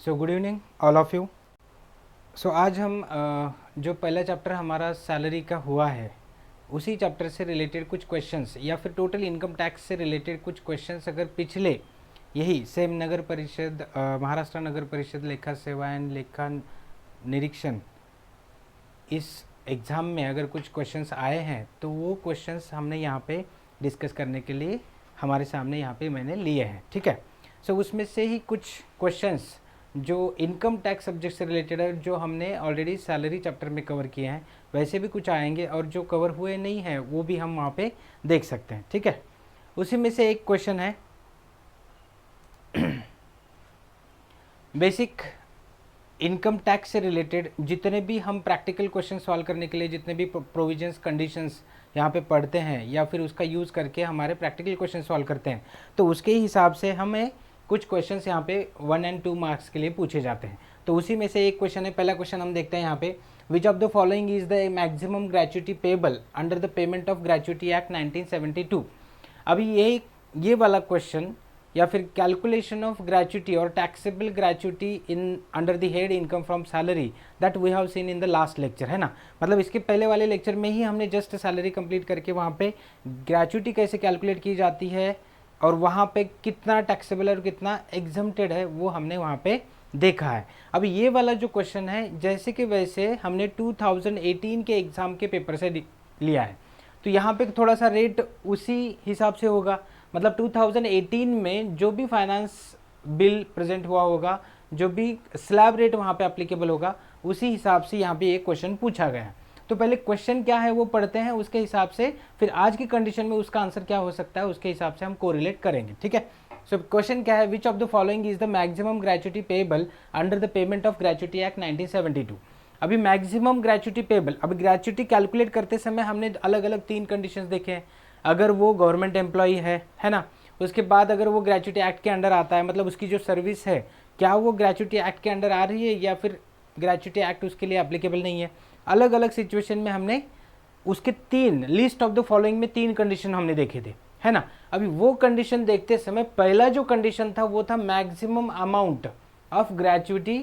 So good evening all of you. So आज हम जो पहला चैप्टर हमारा सैलरी का हुआ है उसी चैप्टर से रिलेटेड कुछ क्वेश्चंस या फिर टोटल इनकम टैक्स से रिलेटेड कुछ क्वेश्चंस अगर पिछले यही सेम नगर परिषद महाराष्ट्र नगर परिषद लेखा सेवा एंड लेखा निरीक्षण इस एग्ज़ाम में अगर कुछ क्वेश्चंस आए हैं तो वो क्वेश्चंस हमने यहाँ पे डिस्कस करने के लिए हमारे सामने यहाँ पे मैंने लिए हैं। ठीक है। सो उसमें से ही कुछ क्वेश्चंस जो इनकम टैक्स सब्जेक्ट से रिलेटेड है जो हमने ऑलरेडी सैलरी चैप्टर में कवर किए हैं वैसे भी कुछ आएंगे और जो कवर हुए नहीं हैं वो भी हम वहाँ पे देख सकते हैं। ठीक है। उसी में से एक क्वेश्चन है बेसिक इनकम टैक्स से रिलेटेड जितने भी हम प्रैक्टिकल क्वेश्चन सॉल्व करने के लिए जितने भी प्रोविजंस कंडीशंस यहाँ पे पढ़ते हैं या फिर उसका यूज़ करके हमारे प्रैक्टिकल क्वेश्चन सॉल्व करते हैं तो उसके हिसाब से हमें कुछ क्वेश्चंस यहाँ पे 1 और 2 मार्क्स के लिए पूछे जाते हैं। तो उसी में से एक क्वेश्चन है। पहला क्वेश्चन हम देखते हैं यहाँ पे, which of the following is the maximum gratuity payable under the payment of gratuity act 1972। अभी ये वाला क्वेश्चन या फिर कैलकुलेशन ऑफ ग्रेच्युटी और taxable gratuity in under the head income from salary that we have seen in the last lecture, है ना। मतलब इसके पहले वाले लेक्चर में ही हमने जस्ट सैलरी कंप्लीट करके वहाँ पे ग्रेच्युटी कैसे कैलकुलेट की जाती है और वहाँ पे कितना टैक्सेबल और कितना एग्जम्प्टेड है वो हमने वहाँ पे देखा है। अब ये वाला जो क्वेश्चन है जैसे कि वैसे हमने 2018 के एग्ज़ाम के पेपर से लिया है तो यहाँ पे थोड़ा सा रेट उसी हिसाब से होगा। मतलब 2018 में जो भी फाइनेंस बिल प्रेजेंट हुआ होगा, जो भी स्लैब रेट वहाँ पे एप्लीकेबल होगा, उसी हिसाब से यहाँ पे एक क्वेश्चन पूछा गया है। तो पहले क्वेश्चन क्या है वो पढ़ते हैं, उसके हिसाब से फिर आज की कंडीशन में उसका आंसर क्या हो सकता है उसके हिसाब से हम कोरिलेट करेंगे। ठीक है। सो क्वेश्चन क्या है, विच of the following is the maximum gratuity payable under the payment of gratuity act 1972। अभी मैक्सिमम ग्रेच्युटी पेबल, अभी ग्रेच्युटी कैलकुलेट करते समय हमने अलग अलग 3 कंडीशंस देखे हैं। अगर वो गवर्नमेंट एम्प्लॉई है ना, उसके बाद अगर वो ग्रेच्युटी एक्ट के अंडर आता है, मतलब उसकी जो सर्विस है क्या वो ग्रेच्युटी एक्ट के अंडर आ रही है या फिर ग्रेच्युटी एक्ट उसके लिए एप्लीकेबल नहीं है। अलग अलग सिचुएशन में हमने उसके 3 लिस्ट ऑफ द फॉलोइंग में 3 कंडीशन हमने देखे थे, है ना। अभी वो कंडीशन देखते समय पहला जो कंडीशन था वो था maximum amount of gratuity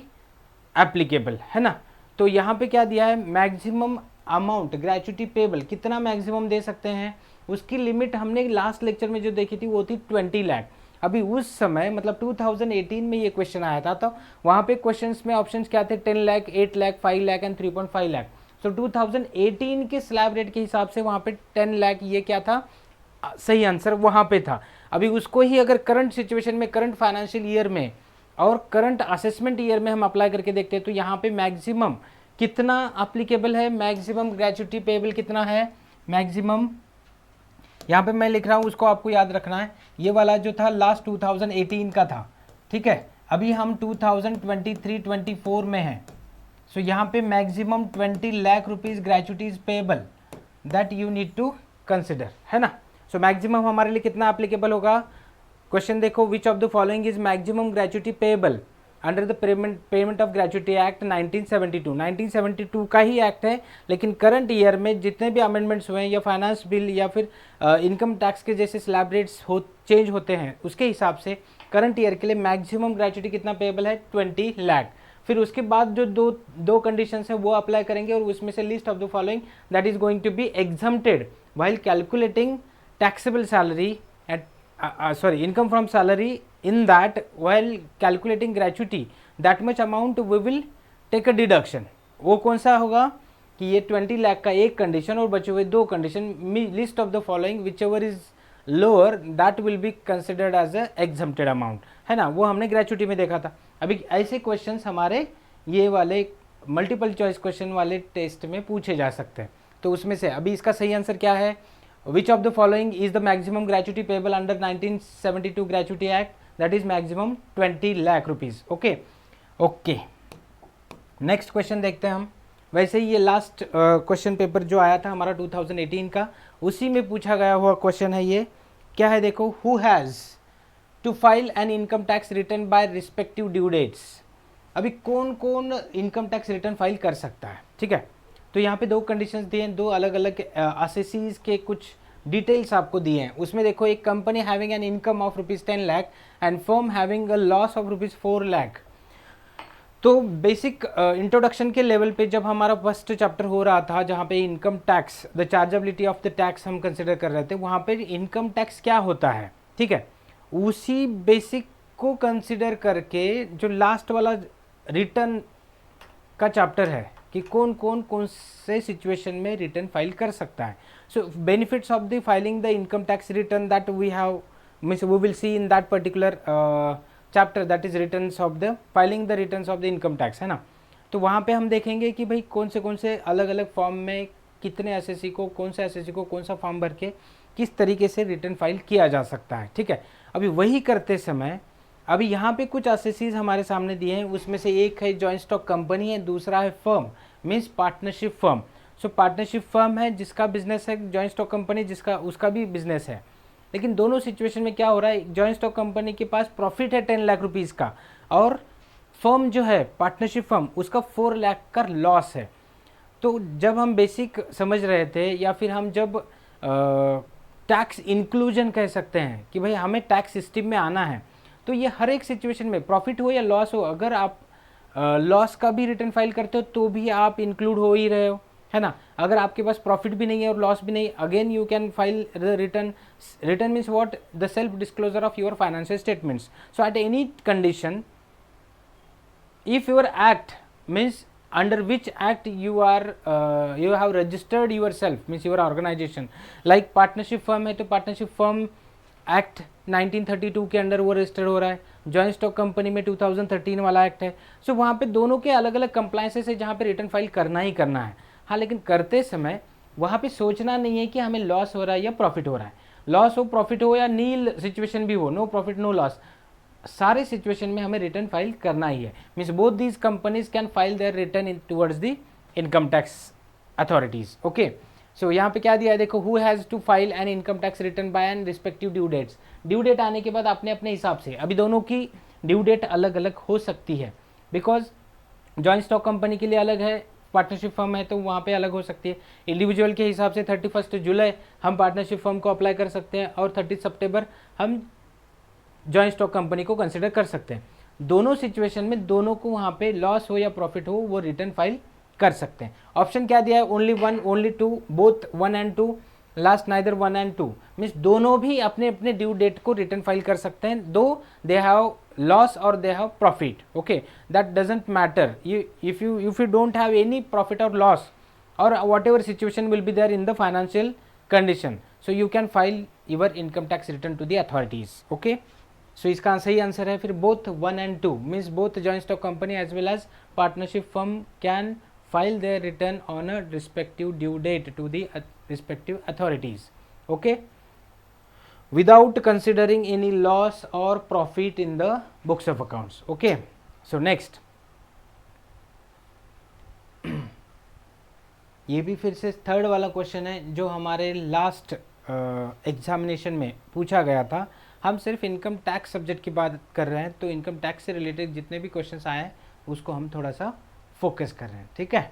applicable, है ना। तो यहाँ पे क्या दिया है, मैक्सिमम अमाउंट ग्रेच्युटी पेबल कितना मैक्सिमम दे सकते हैं उसकी लिमिट हमने लास्ट लेक्चर में जो देखी थी वो थी 20 लाख। अभी उस समय मतलब 2018 में ये क्वेश्चन आया था तो वहाँ पे क्वेश्चंस में ऑप्शंस क्या थे, 10 लाख, 8 लाख, 5 लाख एंड 3.5 लाख। सो 2018 के स्लैब रेट के हिसाब से वहाँ पे 10 लाख ये क्या था, सही आंसर वहाँ पे था। अभी उसको ही अगर करंट सिचुएशन में, करंट फाइनेंशियल ईयर में और करंट असेसमेंट ईयर में हम अप्लाई करके देखते हैं तो यहाँ पे मैक्सिमम कितना अप्लीकेबल है, मैक्सिमम ग्रेच्युटी पेबल कितना है, मैक्सिमम यहाँ पे मैं लिख रहा हूँ उसको आपको याद रखना है। ये वाला जो था लास्ट 2018 का था, ठीक है। अभी हम 2023-24 में हैं। सो यहाँ पे maximum 20 lakh rupees gratuity's payable that you need to consider, है ना। सो मैक्सिमम हमारे लिए कितना एप्लीकेबल होगा, क्वेश्चन देखो, विच of the following is maximum gratuity payable under the payment of gratuity act 1972 का ही एक्ट है, लेकिन करंट ईयर में जितने भी अमेंडमेंट्स हुए हैं या फाइनेंस बिल या फिर इनकम टैक्स के जैसे स्लैब रेट्स चेंज होते हैं उसके हिसाब से करंट ईयर के लिए मैक्सिमम ग्रेच्युटी कितना पेबल है, 20 लाख। फिर उसके बाद जो दो कंडीशंस हैं वो अप्लाई करेंगे और उसमें से list of the following that is going to be exempted while calculating taxable salary at income from salary, in that while calculating gratuity that much amount we will take a deduction। वो कौन सा होगा कि ये 20 लाख का एक condition और बचे हुए 2 condition, list of the following whichever is lower that will be considered as a exempted amount, है ना। वो हमने ग्रेच्युटी में देखा था। अभी ऐसे क्वेश्चंस हमारे ये वाले मल्टीपल चॉइस क्वेश्चन वाले टेस्ट में पूछे जा सकते हैं। तो उसमें से अभी इसका सही आंसर क्या है, which of the following is the maximum gratuity payable under 1972 gratuity act, that is maximum 20 lakh rupees। Okay next question देखते हैं हम। वैसे ही ये लास्ट क्वेश्चन पेपर जो आया था हमारा 2018 का उसी में पूछा गया हुआ क्वेश्चन है। ये क्या है देखो, who has to file an income tax return by respective due dates। अभी कौन कौन इनकम टैक्स रिटर्न फाइल कर सकता है, ठीक है। तो यहाँ पे 2 कंडीशंस दिए हैं, 2 अलग अलग असेसीज के कुछ डिटेल्स आपको दिए हैं। उसमें देखो, एक company having an income of ₹10 lakh and firm having a loss of ₹4 lakh तो बेसिक इंट्रोडक्शन के लेवल पे जब हमारा फर्स्ट चैप्टर हो रहा था, जहाँ पे income tax, the chargeability of the tax हम कंसिडर कर रहे थे, वहाँ पे इनकम टैक्स क्या होता है, ठीक है, उसी बेसिक को कंसिडर करके जो लास्ट वाला रिटर्न का चैप्टर है कि कौन कौन कौन से सिचुएशन में रिटर्न फाइल कर सकता है. So benefits of the filing the income tax return that we have means we will see in that particular chapter, that is returns of the filing the returns of the income tax, है ना. तो वहाँ पे हम देखेंगे कि भाई कौन से अलग अलग फॉर्म में कितने एसएससी को, कौन सा एसएससी को कौन सा फॉर्म भर के किस तरीके से रिटर्न फाइल किया जा सकता है, ठीक है. अभी वही करते समय अभी यहाँ पे कुछ एसएससीज हमारे सामने दिए हैं, उसमें से एक है जॉइंट स्टॉक कंपनी है, दूसरा है फर्म मीन्स पार्टनरशिप फर्म. सो पार्टनरशिप फर्म है जिसका बिजनेस है, जॉइंट स्टॉक कंपनी जिसका उसका भी बिजनेस है. लेकिन दोनों सिचुएशन में क्या हो रहा है, जॉइंट स्टॉक कंपनी के पास प्रॉफिट है 10 लाख रुपीज़ का, और फर्म जो है पार्टनरशिप फर्म उसका 4 लाख का लॉस है. तो जब हम बेसिक समझ रहे थे या फिर हम जब टैक्स इंक्लूजन कह सकते हैं कि भाई हमें टैक्स सिस्टम में आना है, तो ये हर एक सिचुएशन में प्रॉफिट हो या लॉस हो, अगर आप लॉस का भी रिटर्न फाइल करते हो तो भी आप इंक्लूड हो ही रहे हो, है ना. अगर आपके पास प्रॉफिट भी नहीं है और लॉस भी नहीं, again you can file the return. Return means what, the self disclosure of your financial statements. So at any condition, if your act means under which act you are you have registered yourself means your organization, like partnership firm है तो partnership firm act 1932 के under वो registered हो रहा है, joint stock company में 2013 वाला act है. सो वहाँ पे दोनों के अलग अलग कंप्लायंसेस है जहाँ पे रिटर्न फाइल करना ही करना है. हाँ, लेकिन करते समय वहाँ पे सोचना नहीं है कि हमें लॉस हो रहा है या प्रॉफिट हो रहा है. लॉस हो, प्रॉफिट हो या नील सिचुएशन भी हो, नो प्रॉफिट नो लॉस, सारे सिचुएशन में हमें रिटर्न फाइल करना ही है. Means both these companies can file their return in towards the income tax authorities. Okay, so यहाँ पे क्या दिया है देखो, who has to file an income tax return by an respective due dates. Due date आने के बाद आपने अपने हिसाब से, अभी दोनों की ड्यू डेट अलग अलग हो सकती है, बिकॉज जॉइंट स्टॉक कंपनी के लिए अलग है, पार्टनरशिप फर्म है तो वहाँ पे अलग हो सकती है. इंडिविजुअल के हिसाब से 31 जुलाई हम पार्टनरशिप फर्म को अप्लाई कर सकते हैं और 30 सितंबर हम जॉइंट स्टॉक कंपनी को कंसिडर कर सकते हैं. दोनों सिचुएशन में दोनों को वहाँ पे लॉस हो या प्रॉफिट हो वो रिटर्न फाइल कर सकते हैं. ऑप्शन क्या दिया है, only one, only two, both 1 and 2, last neither 1 and 2, means दोनों भी अपने अपने ड्यू डेट को रिटर्न फाइल कर सकते हैं, दो दे हैव लॉस और they have profit. Okay, that doesn't matter. If you don't have any profit और लॉस और whatever situation will be there in the financial condition, so you can file your income tax return to the authorities. Okay, so इसका सही answer है फिर both 1 and 2, means both joint stock company as well as partnership firm can file their return on a respective due date to the respective authorities. Okay, without considering any loss or profit in the books of accounts. Okay, so next ये भी फिर से third वाला question है जो हमारे last examination में पूछा गया था. हम सिर्फ इनकम टैक्स सब्जेक्ट की बात कर रहे हैं, तो इनकम टैक्स से रिलेटेड जितने भी क्वेश्चंस आए हैं उसको हम थोड़ा सा फोकस कर रहे हैं, ठीक है.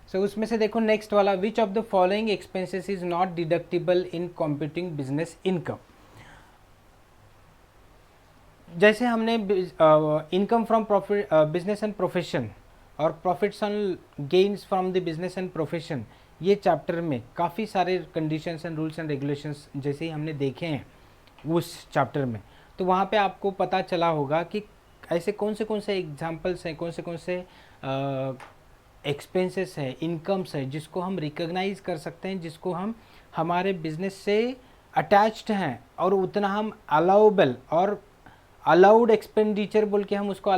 सो उसमें से देखो नेक्स्ट वाला, which of the following expenses is not deductible in computing business income. जैसे हमने income from profit business and profession और profits on gains from the business and profession, ये चैप्टर में काफ़ी सारे conditions and rules and regulations जैसे ही हमने देखे हैं उस चैप्टर में, तो वहाँ पे आपको पता चला होगा कि ऐसे कौन से एग्जाम्पल्स हैं, कौन से एक्सपेंसेस हैं, इनकम्स है जिसको हम रिकॉग्नाइज कर सकते हैं, जिसको हम हमारे बिजनेस से अटैच्ड हैं और उतना हम अलाउबल और अलाउड एक्सपेंडिचर बोल के हम उसको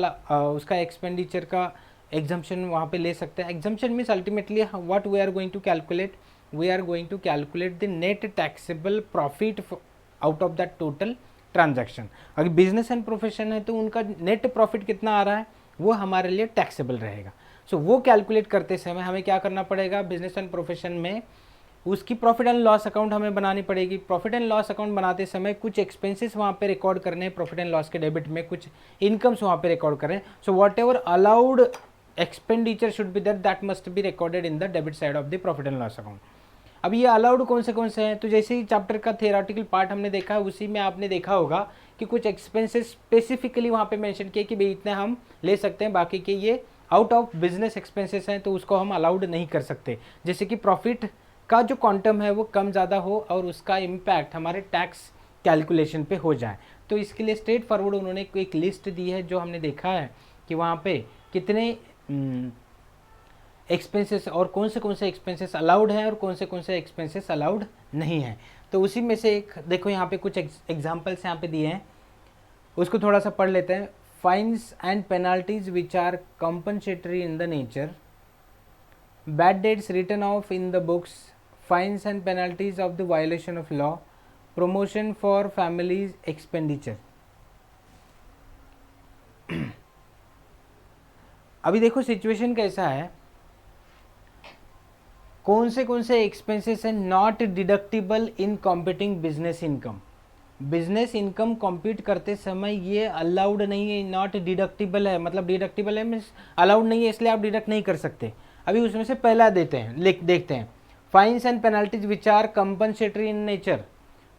उसका एक्सपेंडिचर का एग्जम्पशन वहाँ पे ले सकते हैं. Exemption means ultimately what we are going to calculate, we are going to calculate the net taxable profit out of that total transaction. अगर बिजनेस एंड प्रोफेशन है तो उनका नेट प्रॉफिट कितना आ रहा है वो हमारे लिए टैक्सेबल रहेगा. सो वो कैलकुलेट करते समय हमें क्या करना पड़ेगा, बिजनेस एंड प्रोफेशन में उसकी प्रॉफिट एंड लॉस अकाउंट हमें बनानी पड़ेगी. प्रॉफिट एंड लॉस अकाउंट बनाते समय कुछ एक्सपेंसेस वहाँ पे रिकॉर्ड करने हैं, प्रॉफिट एंड लॉस के डेबिट में कुछ इनकम्स वहाँ पे रिकॉर्ड कर रहे हैं. So what ever allowed expenditure should be that must be recorded in the debit side of the profit and loss account. अब ये अलाउड कौन से हैं, तो जैसे ही चैप्टर का थियोरेटिकल पार्ट हमने देखा है उसी में आपने देखा होगा कि कुछ एक्सपेंसेस स्पेसिफिकली वहाँ पे मेंशन किए कि भाई इतने हम ले सकते हैं, बाकी के ये आउट ऑफ बिजनेस एक्सपेंसेस हैं तो उसको हम अलाउड नहीं कर सकते। जैसे कि प्रॉफिट का जो क्वांटम है वो कम ज़्यादा हो और उसका इम्पैक्ट हमारे टैक्स कैलकुलेशन पे हो जाए, तो इसके लिए स्ट्रेट फॉरवर्ड उन्होंने एक लिस्ट दी है जो हमने देखा है कि वहाँ पे कितने एक्सपेंसेस और कौन से एक्सपेंसेस अलाउड हैं और कौन से एक्सपेंसेस अलाउड नहीं हैं। तो उसी में से एक देखो यहाँ पे कुछ एग्जांपल्स यहाँ पे दिए हैं, उसको थोड़ा सा पढ़ लेते हैं। Fines and penalties which are compensatory in the nature, bad debts written off in the books, fines and penalties of the violation of law, promotion for families expenditure. अभी देखो सिचुएशन कैसा है, कौन से एक्सपेंसेस हैं not deductible in computing business income. Business income compute करते समय ये अलाउड नहीं है, नॉट डिडक्टिबल है, मतलब डिडक्टिबल है मीन्स अलाउड नहीं है, इसलिए आप डिडक्ट नहीं कर सकते। अभी उसमें से पहला देखते हैं fines and penalties which are compensatory in nature.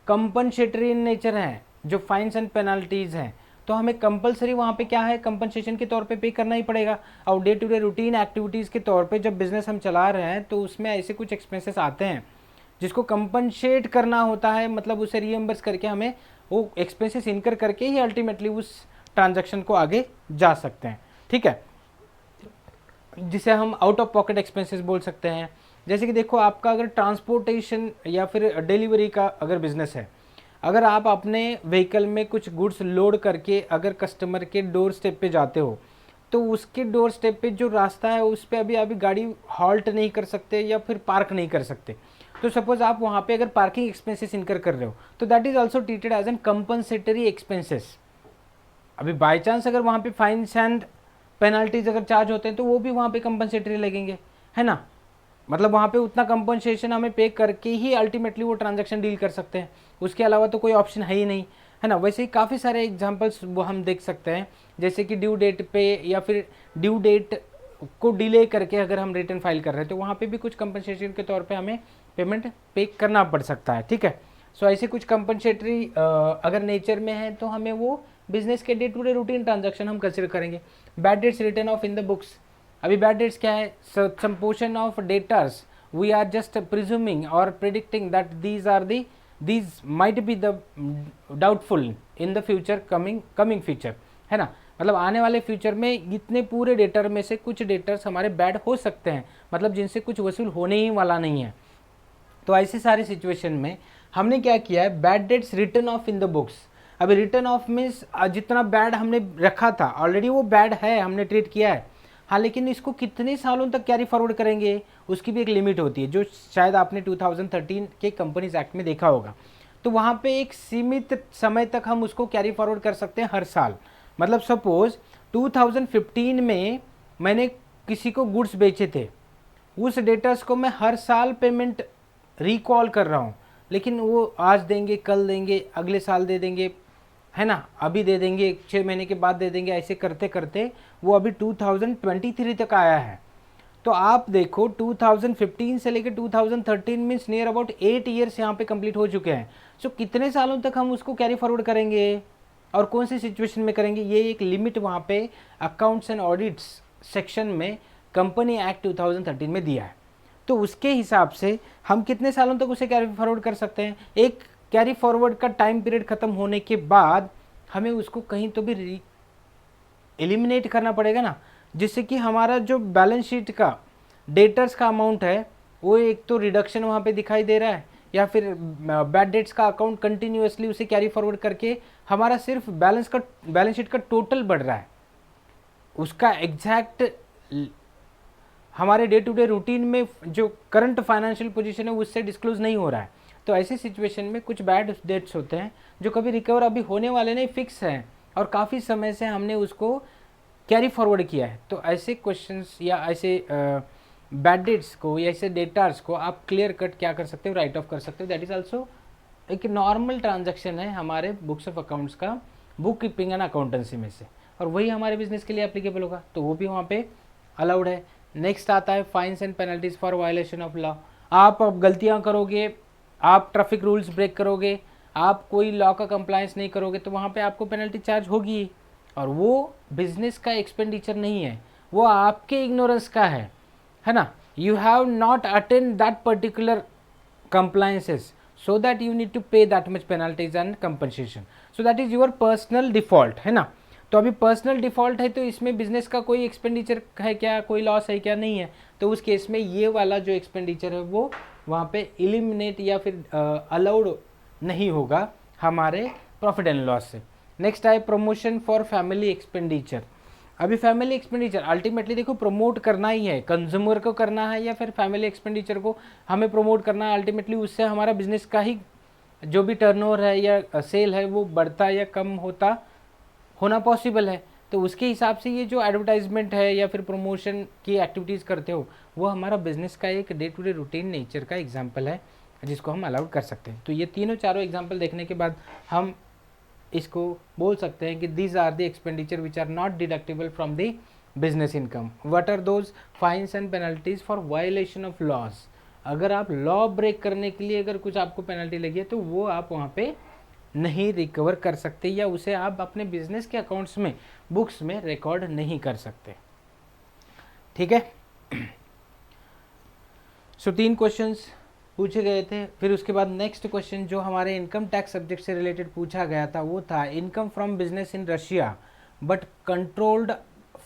Compensatory in nature है जो फाइन्स एंड पेनल्टीज हैं, तो हमें कंपलसरी वहाँ पे क्या है, कंपनसेशन के तौर पे करना ही पड़ेगा। और day to day routine activities के तौर पे जब बिजनेस हम चला रहे हैं तो उसमें ऐसे कुछ एक्सपेंसेस आते हैं जिसको कंपनसेट करना होता है, मतलब उसे रीएम्बर्स करके हमें वो एक्सपेंसेस इनकर करके ही अल्टीमेटली उस ट्रांजैक्शन को आगे जा सकते हैं, ठीक है, जिसे हम आउट ऑफ पॉकेट एक्सपेंसेस बोल सकते हैं। जैसे कि देखो आपका अगर ट्रांसपोर्टेशन या फिर डिलीवरी का अगर बिजनेस है, अगर आप अपने व्हीकल में कुछ गुड्स लोड करके अगर कस्टमर के डोर स्टेप पे जाते हो तो उसके डोर स्टेप पे जो रास्ता है उस पर अभी गाड़ी हॉल्ट नहीं कर सकते या फिर पार्क नहीं कर सकते। तो सपोज आप वहाँ पे अगर पार्किंग एक्सपेंसेस इनकर कर रहे हो तो that is also treated as an compensatory expenses. अभी बाई चांस अगर वहाँ पे फाइन्स एंड पेनल्टीज अगर चार्ज होते हैं तो वो भी वहाँ पे कंपनसेटरी लगेंगे, है ना, मतलब वहाँ पे उतना कंपनसेशन हमें पे करके ही अल्टीमेटली वो ट्रांजैक्शन डील कर सकते हैं, उसके अलावा तो कोई ऑप्शन है ही नहीं, है ना। वैसे ही काफ़ी सारे एग्जांपल्स वो हम देख सकते हैं, जैसे कि ड्यू डेट पे या फिर ड्यू डेट को डिले करके अगर हम रिटर्न फाइल कर रहे हैं तो वहाँ पे भी कुछ कंपनसेशन के तौर पे हमें पेमेंट पे करना पड़ सकता है, ठीक है। सो ऐसे कुछ कंपनसेटरी अगर नेचर में है तो हमें वो बिजनेस के day to day routine transaction हम कंसिडर करेंगे। Bad debts return off in the books, अभी बैड डेट्स क्या है, some portion of debtors we are just presuming और predicting that these might be the doubtful in the future coming future, है ना, मतलब आने वाले फ्यूचर में इतने पूरे डेटर में से कुछ डेटर्स हमारे बैड हो सकते हैं, मतलब जिनसे कुछ वसूल होने ही वाला नहीं है। तो ऐसे सारे सिचुएशन में हमने क्या किया है, bad debts return off in the books. अभी रिटर्न ऑफ मीन्स जितना बैड हमने रखा था ऑलरेडी वो बैड है, हमने ट्रीट किया है, हाँ, लेकिन इसको कितने सालों तक कैरी फॉरवर्ड करेंगे उसकी भी एक लिमिट होती है, जो शायद आपने 2013 के कंपनीज एक्ट में देखा होगा। तो वहाँ पे एक सीमित समय तक हम उसको कैरी फॉरवर्ड कर सकते हैं हर साल। मतलब सपोज 2015 में मैंने किसी को गुड्स बेचे थे, उस डेटर्स को मैं हर साल पेमेंट रिकॉल कर रहा हूँ, लेकिन वो आज देंगे, कल देंगे, अगले साल दे देंगे, है ना, अभी दे देंगे, 6 महीने के बाद दे देंगे, ऐसे करते करते वो अभी 2023 तक आया है। तो आप देखो 2015 से लेकर 2013 मीन्स नियर अबाउट 8 ईयर्स यहाँ पे कंप्लीट हो चुके हैं। सो कितने सालों तक हम उसको कैरी फॉरवर्ड करेंगे और कौन सी सिचुएशन में करेंगे, ये एक लिमिट वहाँ पे अकाउंट्स एंड ऑडिट्स सेक्शन में कंपनी एक्ट 2013 में दिया है। तो उसके हिसाब से हम कितने सालों तक उसे कैरी फॉरवर्ड कर सकते हैं। एक कैरी फॉरवर्ड का टाइम पीरियड खत्म होने के बाद हमें उसको कहीं तो भी एलिमिनेट करना पड़ेगा ना, जिससे कि हमारा जो बैलेंस शीट का डेटर्स का अमाउंट है वो एक तो रिडक्शन वहाँ पे दिखाई दे रहा है, या फिर बैड डेट्स का अकाउंट कंटिन्यूअसली उसे कैरी फॉरवर्ड करके हमारा सिर्फ बैलेंस शीट का टोटल बढ़ रहा है, उसका एग्जैक्ट हमारे डे टू डे रूटीन में जो करंट फाइनेंशियल पोजीशन है उससे डिस्क्लोज नहीं हो रहा है। तो ऐसी सिचुएशन में कुछ बैड डेट्स होते हैं जो कभी रिकवर अभी होने वाले नहीं, फिक्स हैं और काफ़ी समय से हमने उसको कैरी फॉरवर्ड किया है। तो ऐसे क्वेश्चंस या ऐसे बैड डेट्स को या ऐसे डेटार्स को आप क्लियर कट क्या कर सकते हो, राइट ऑफ कर सकते हो। दैट इज ऑल्सो एक नॉर्मल ट्रांजैक्शन है हमारे बुक्स ऑफ अकाउंट्स का, बुक कीपिंग एंड अकाउंटेंसी में से, और वही हमारे बिजनेस के लिए एप्लीकेबल होगा, तो वो भी वहाँ पे अलाउड है। नेक्स्ट आता है fines and penalties for violation of law. आप अब गलतियाँ करोगे, आप ट्रैफिक रूल्स ब्रेक करोगे, आप कोई लॉ का कंप्लायंस नहीं करोगे, तो वहाँ पे आपको पेनल्टी चार्ज होगी ही। और वो बिजनेस का एक्सपेंडिचर नहीं है, वो आपके इग्नोरेंस का है ना। You have not attend that particular compliances, so that you need to pay that much penalties and compensation, so that is your personal default, है ना। तो अभी पर्सनल डिफ़ॉल्ट है, तो इसमें बिजनेस का कोई एक्सपेंडिचर है क्या, कोई लॉस है क्या, नहीं है। तो उस केस में ये वाला जो एक्सपेंडिचर है वो वहाँ पे इलिमिनेट या फिर अलाउड नहीं होगा हमारे प्रॉफिट एंड लॉस से। नेक्स्ट है प्रमोशन फॉर फैमिली एक्सपेंडिचर। अभी फैमिली एक्सपेंडिचर अल्टीमेटली देखो प्रमोट करना ही है, कंज्यूमर को करना है या फिर फैमिली एक्सपेंडिचर को हमें प्रमोट करना है। अल्टीमेटली उससे हमारा बिजनेस का ही जो भी टर्नओवर है या सेल है वो बढ़ता या कम होता होना पॉसिबल है। तो उसके हिसाब से ये जो एडवर्टाइजमेंट है या फिर प्रमोशन की एक्टिविटीज़ करते हो वो हमारा बिजनेस का एक day to day routine nature का एग्जाम्पल है जिसको हम अलाउड कर सकते हैं। तो ये तीनों चारों एग्जाम्पल देखने के बाद हम इसको बोल सकते हैं कि these are the expenditure which are not deductible from the business income. What are those? Fines and penalties for violation of laws. अगर आप लॉ ब्रेक करने के लिए अगर कुछ आपको पेनल्टी लगी है तो वो आप वहाँ पे नहीं रिकवर कर सकते या उसे आप अपने बिजनेस के अकाउंट्स में बुक्स में रिकॉर्ड नहीं कर सकते। ठीक है। सो 3 क्वेश्चंस पूछे गए थे। फिर उसके बाद नेक्स्ट क्वेश्चन जो हमारे इनकम टैक्स सब्जेक्ट से रिलेटेड पूछा गया था वो था income from business in Russia but controlled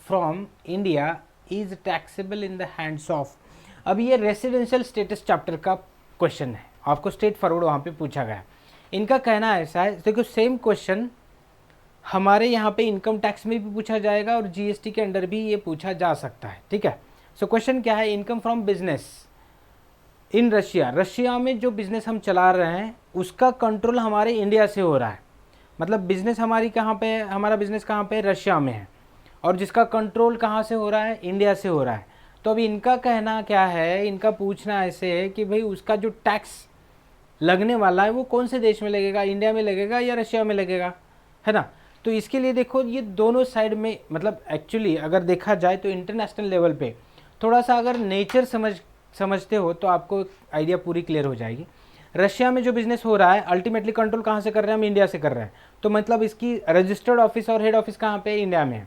from India is taxable in the hands of. अब ये रेसिडेंशियल स्टेटस चैप्टर का क्वेश्चन है, आपको स्ट्रेट फॉरवर्ड वहाँ पे पूछा गया। इनका कहना ऐसा है, देखो सेम क्वेश्चन हमारे यहाँ पे इनकम टैक्स में भी पूछा जाएगा और जीएसटी के अंडर भी ये पूछा जा सकता है। ठीक है। सो क्वेश्चन क्या है? Income from business in Russia. Russia में जो बिज़नेस हम चला रहे हैं उसका कंट्रोल हमारे इंडिया से हो रहा है। मतलब बिज़नेस हमारी कहाँ पे है? हमारा बिज़नेस कहाँ पे है? रशिया में है। और जिसका कंट्रोल कहाँ से हो रहा है? इंडिया से हो रहा है। तो अभी इनका कहना क्या है, इनका पूछना ऐसे है कि भाई उसका जो टैक्स लगने वाला है वो कौन से देश में लगेगा, इंडिया में लगेगा या रशिया में लगेगा, है ना। तो इसके लिए देखो ये दोनों साइड में, मतलब एक्चुअली अगर देखा जाए तो इंटरनेशनल लेवल पे थोड़ा सा अगर नेचर समझते हो तो आपको आइडिया पूरी क्लियर हो जाएगी। रशिया में जो बिजनेस हो रहा है अल्टीमेटली कंट्रोल कहाँ से कर रहे हैं? हम इंडिया से कर रहे हैं। तो मतलब इसकी रजिस्टर्ड ऑफिस और हेड ऑफिस कहाँ पे है? इंडिया में है।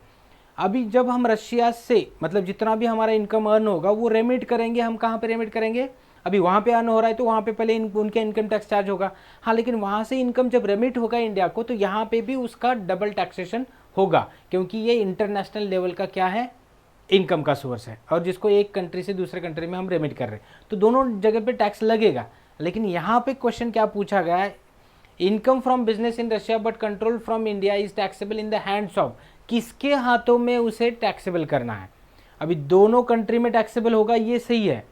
अभी जब हम रशिया से मतलब जितना भी हमारा इनकम अर्न होगा वो रेमिट करेंगे, हम कहाँ पे रेमिट करेंगे? अभी वहाँ पे अर्न हो रहा है तो वहाँ पे पहले उनके इनकम टैक्स चार्ज होगा। हाँ, लेकिन वहाँ से इनकम जब रेमिट होगा इंडिया को तो यहाँ पे भी उसका डबल टैक्सेशन होगा, क्योंकि ये इंटरनेशनल लेवल का क्या है? इनकम का सोर्स है, और जिसको एक कंट्री से दूसरे कंट्री में हम रेमिट कर रहे हैं, तो दोनों जगह पे टैक्स लगेगा। लेकिन यहाँ पे क्वेश्चन क्या पूछा गया है? Income from business in Russia but control from India is taxable in the hands of. किसके हाथों में उसे टैक्सेबल करना है? अभी दोनों कंट्री में टैक्सेबल होगा, ये सही है।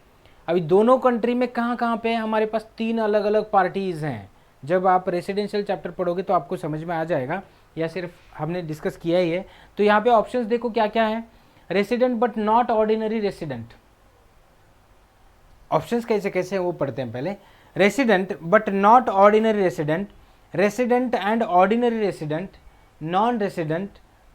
अभी दोनों कंट्री में कहाँ कहाँ पे हमारे पास 3 अलग अलग पार्टीज़ हैं। जब आप रेसिडेंशियल चैप्टर पढ़ोगे तो आपको समझ में आ जाएगा, या सिर्फ हमने डिस्कस किया ही है। तो यहाँ पे ऑप्शंस देखो क्या क्या है। Resident but not ordinary resident. Options कैसे कैसे हैं वो पढ़ते हैं पहले। Resident but not ordinary resident, resident and ordinary resident, non resident,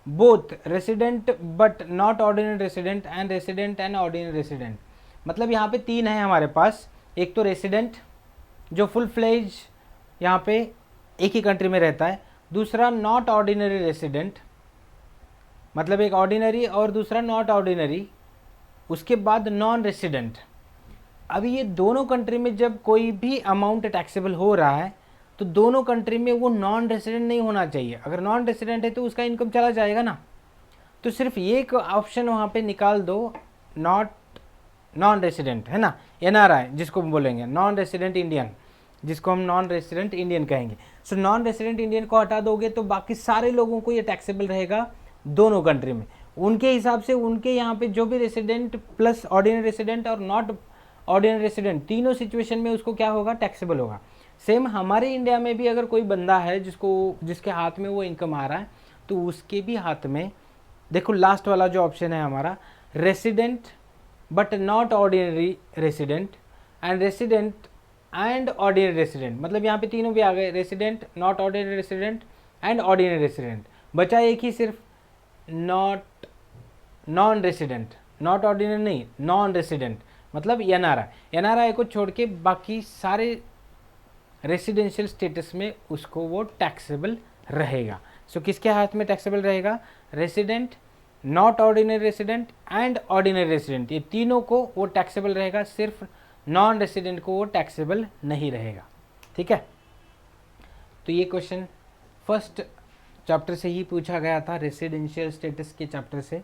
both resident but not ordinary resident and resident and ordinary resident. मतलब यहाँ पे 3 है हमारे पास। एक तो रेसिडेंट जो फुल फ्लेज यहाँ पे एक ही कंट्री में रहता है, दूसरा नॉट ऑर्डिनरी रेसिडेंट मतलब एक ऑर्डिनरी और दूसरा नॉट ऑर्डिनरी, उसके बाद नॉन रेसिडेंट। अभी ये दोनों कंट्री में जब कोई भी अमाउंट टैक्सेबल हो रहा है तो दोनों कंट्री में वो नॉन रेसिडेंट नहीं होना चाहिए। अगर नॉन रेसिडेंट है तो उसका इनकम चला जाएगा ना। तो सिर्फ ये ऑप्शन वहाँ पे निकाल दो, नॉन रेसिडेंट, है ना, एनआरआई जिसको हम बोलेंगे, नॉन रेसिडेंट इंडियन, जिसको हम नॉन रेसिडेंट इंडियन कहेंगे। सो नॉन रेसिडेंट इंडियन को हटा दोगे तो बाकी सारे लोगों को ये टैक्सेबल रहेगा दोनों कंट्री में। उनके हिसाब से उनके यहाँ पे जो भी रेसिडेंट प्लस ऑर्डिनरी रेसिडेंट और नॉट ऑर्डिनरी रेसिडेंट तीनों सिचुएशन में उसको क्या होगा? टैक्सेबल होगा। सेम हमारे इंडिया में भी अगर कोई बंदा है जिसके हाथ में वो इनकम आ रहा है तो उसके भी हाथ में देखो लास्ट वाला जो ऑप्शन है हमारा, resident but not ordinary resident and resident and ordinary resident, मतलब यहाँ पे तीनों भी आ गए, resident, not ordinary resident and ordinary resident. बचा एक ही सिर्फ नॉन रेसिडेंट, नॉट ऑर्डिनरी नहीं, नॉन रेसिडेंट, मतलब एनआरआई को छोड़ के बाकी सारे रेसिडेंशियल स्टेटस में उसको वो टैक्सेबल रहेगा। सो किसके हाथ में टैक्सेबल रहेगा? Resident, not ordinary resident and ordinary resident, ये तीनों को वो टैक्सेबल रहेगा, सिर्फ नॉन रेसिडेंट को वो टैक्सेबल नहीं रहेगा। ठीक है, तो ये क्वेश्चन फर्स्ट चैप्टर से ही पूछा गया था, रेसिडेंशियल स्टेटस के चैप्टर से।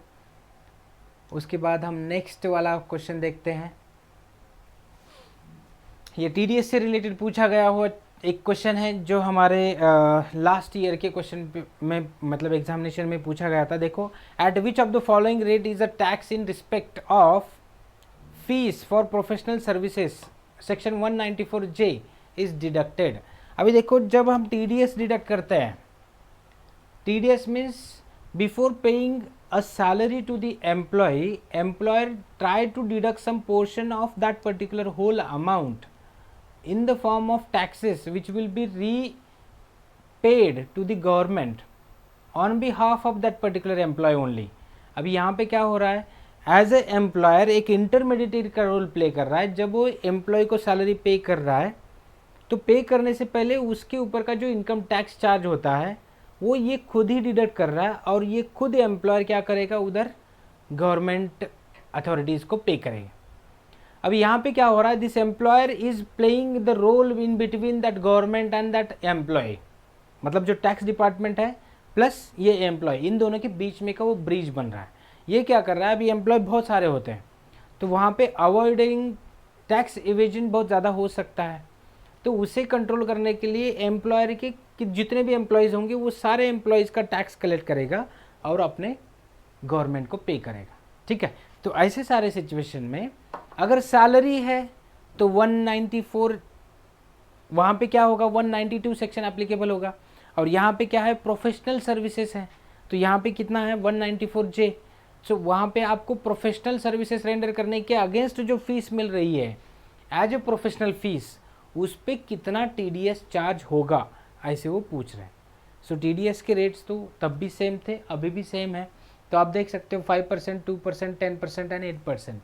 उसके बाद हम नेक्स्ट वाला क्वेश्चन देखते हैं। ये टीडीएस से रिलेटेड पूछा गया हुआ एक क्वेश्चन है जो हमारे लास्ट ईयर के क्वेश्चन में मतलब एग्जामिनेशन में पूछा गया था। देखो, eight which of the following rate is a tax in respect of fees for professional services section 194J is deducted. अभी देखो, जब हम टीडीएस डिडक्ट करते हैं, TDS means before paying a salary to the employee, employer try to deduct some portion of that particular whole amount in the form of taxes which will be repaid to the government on behalf of that particular employee only। अभी यहाँ पे क्या हो रहा है, as a employer एक intermediator का role play कर रहा है। जब वो एम्प्लॉय को सैलरी पे कर रहा है तो पे करने से पहले उसके ऊपर का जो इनकम टैक्स चार्ज होता है वो ये खुद ही डिडक्ट कर रहा है, और ये खुद एम्प्लॉयर क्या करेगा, उधर गवर्नमेंट अथॉरिटीज़ को पे करेगा। अब यहाँ पे क्या हो रहा है, this employer is playing the role in between that government and that employee, मतलब जो टैक्स डिपार्टमेंट है प्लस ये एम्प्लॉय, इन दोनों के बीच में का वो ब्रिज बन रहा है। ये क्या कर रहा है, अभी एम्प्लॉय बहुत सारे होते हैं तो वहाँ पे अवॉइडिंग टैक्स इवेजन बहुत ज़्यादा हो सकता है, तो उसे कंट्रोल करने के लिए एम्प्लॉयर के कि जितने भी एम्प्लॉयज़ होंगे वो सारे एम्प्लॉयज़ का टैक्स कलेक्ट करेगा और अपने गवर्नमेंट को पे करेगा। ठीक है, तो ऐसे सारे सिचुएशन में अगर सैलरी है तो 194 वहाँ पे क्या होगा, 192 सेक्शन एप्लीकेबल होगा। और यहाँ पे क्या है, प्रोफेशनल सर्विसेज है तो यहाँ पे कितना है, 194J। सो वहाँ पे आपको प्रोफेशनल सर्विसेज रेंडर करने के अगेंस्ट जो फीस मिल रही है एज ए प्रोफेशनल फीस, उस पर कितना टीडीएस चार्ज होगा, ऐसे वो पूछ रहे हैं। सो टीडीएस के रेट्स तो तब भी सेम थे, अभी भी सेम है। तो आप देख सकते हो 5%, 2%, 10% एंड 8%।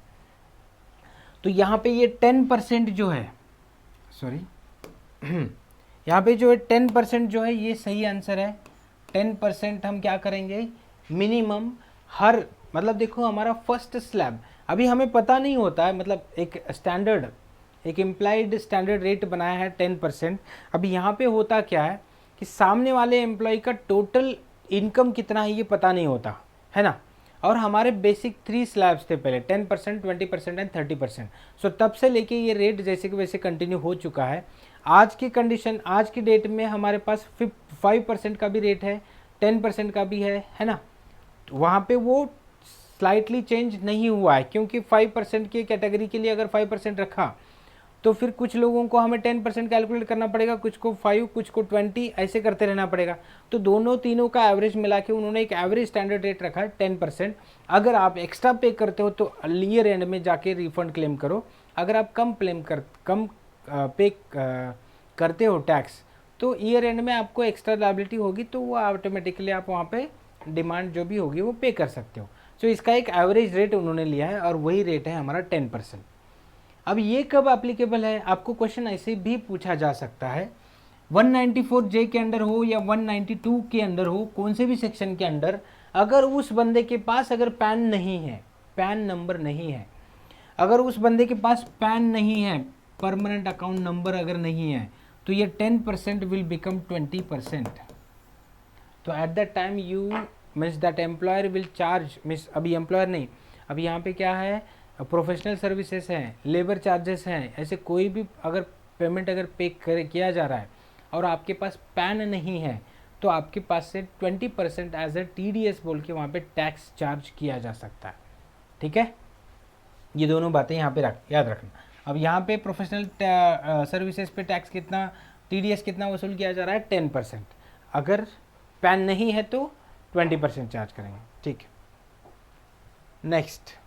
तो यहाँ पे ये 10% जो है, सॉरी यहाँ पे जो है 10% जो है ये सही आंसर है। 10% हम क्या करेंगे, मिनिमम हर, मतलब देखो हमारा फर्स्ट स्लैब अभी हमें पता नहीं होता है, मतलब एक स्टैंडर्ड, एक इम्प्लाइड स्टैंडर्ड रेट बनाया है 10%। अभी यहाँ पे होता क्या है कि सामने वाले एम्प्लॉय का टोटल इनकम कितना है ये पता नहीं होता है ना, और हमारे बेसिक 3 स्लैब्स थे पहले, 10%, 20% एंड 30%। सो तब से लेके ये रेट जैसे कि वैसे कंटिन्यू हो चुका है। आज की कंडीशन, आज की डेट में हमारे पास 5% का भी रेट है, 10% का भी है ना। तो वहाँ पे वो स्लाइटली चेंज नहीं हुआ है, क्योंकि 5% की कैटेगरी के लिए अगर 5% रखा तो फिर कुछ लोगों को हमें 10% कैलकुलेट करना पड़ेगा, कुछ को 5, कुछ को 20, ऐसे करते रहना पड़ेगा। तो दोनों तीनों का एवरेज मिला के उन्होंने एक एवरेज स्टैंडर्ड रेट रखा है 10%। अगर आप एक्स्ट्रा पे करते हो तो ईयर एंड में जाके रिफंड क्लेम करो, अगर आप कम पे करते हो टैक्स तो ईयर एंड में आपको एक्स्ट्रा लायबिलिटी होगी, तो वो ऑटोमेटिकली आप वहाँ पे डिमांड जो भी होगी वो पे कर सकते हो। सो इसका एक एवरेज रेट उन्होंने लिया है और वही रेट है हमारा 10%। अब ये कब एप्लीकेबल है, आपको क्वेश्चन ऐसे भी पूछा जा सकता है, 194J के अंडर हो या 192 के अंडर हो, कौन से भी सेक्शन के अंडर, अगर उस बंदे के पास अगर पैन नहीं है, पैन नंबर नहीं है, अगर उस बंदे के पास पैन नहीं है, परमानेंट अकाउंट नंबर अगर नहीं है, तो ये 10% विल बिकम 20%। तो at that time you means that employer will charge, means अभी एम्प्लॉयर नहीं, अभी यहाँ पे क्या है, प्रोफेशनल सर्विसेज हैं, लेबर चार्जेस हैं, ऐसे कोई भी अगर पेमेंट अगर पे किया जा रहा है और आपके पास पैन नहीं है तो आपके पास से 20% एज ए TDS बोल के वहाँ पे टैक्स चार्ज किया जा सकता है। ठीक है, ये दोनों बातें यहाँ पे याद रखना। अब यहाँ पे प्रोफेशनल सर्विसेज पे टैक्स कितना, TDS कितना वसूल किया जा रहा है, 10%। अगर पैन नहीं है तो 20% चार्ज करेंगे। ठीक है, नेक्स्ट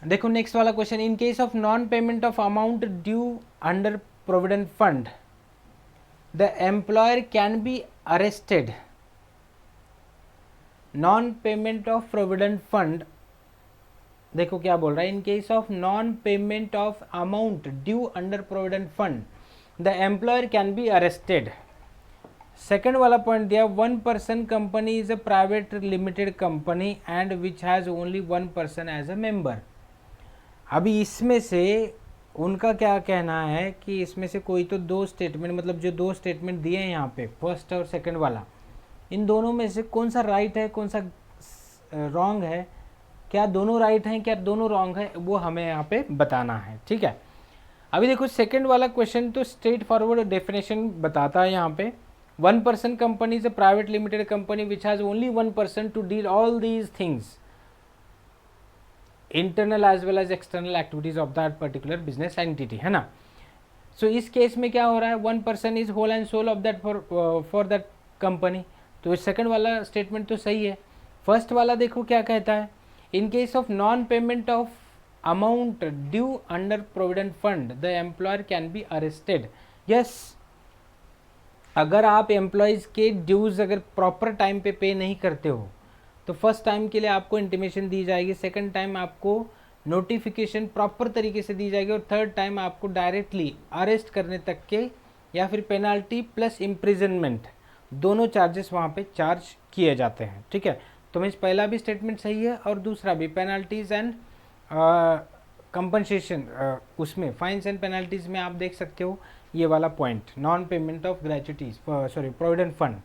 देखो, नेक्स्ट वाला question, in case of non payment of amount due under provident fund the employer can be arrested non payment of provident fund, देखो क्या बोल रहा है, in case of non payment of amount due under provident fund the employer can be arrested. Second वाला point दिया, one person company is a private limited company and which has only one person as a member. अभी इसमें से उनका क्या कहना है कि इसमें से कोई तो दो स्टेटमेंट, मतलब जो दो स्टेटमेंट दिए हैं यहाँ पे, फर्स्ट और सेकंड वाला, इन दोनों में से कौन सा राइट है कौन सा रॉन्ग है, क्या दोनों राइट हैं क्या दोनों रॉन्ग है, वो हमें यहाँ पे बताना है। ठीक है, अभी देखो सेकंड वाला क्वेश्चन तो स्ट्रेट फॉरवर्ड डेफिनेशन बताता है यहाँ पे, one person company is a private limited company which has only one person to deal all these things, internal as well as external activities of that particular business entity, है ना। सो इस case में क्या हो रहा है, one person is whole and sole of that for that company, तो second वाला स्टेटमेंट तो सही है। फर्स्ट वाला देखो क्या कहता है, in case of non payment of amount due under provident fund the employer can be arrested. Yes, अगर आप एम्प्लॉयज़ के ड्यूज अगर प्रॉपर टाइम पे नहीं करते हो तो फर्स्ट टाइम के लिए आपको इंटीमेशन दी जाएगी, सेकंड टाइम आपको नोटिफिकेशन प्रॉपर तरीके से दी जाएगी, और थर्ड टाइम आपको डायरेक्टली अरेस्ट करने तक के या फिर पेनाल्टी प्लस इम्प्रिजनमेंट दोनों चार्जेस वहाँ पे चार्ज किए जाते हैं। ठीक है, तो मीन्स पहला भी स्टेटमेंट सही है और दूसरा भी, पेनाल्टीज एंड कंपनसेशन, उसमें फाइन्स एंड पेनाल्टीज में आप देख सकते हो ये वाला point, non payment of gratuities sorry provident fund,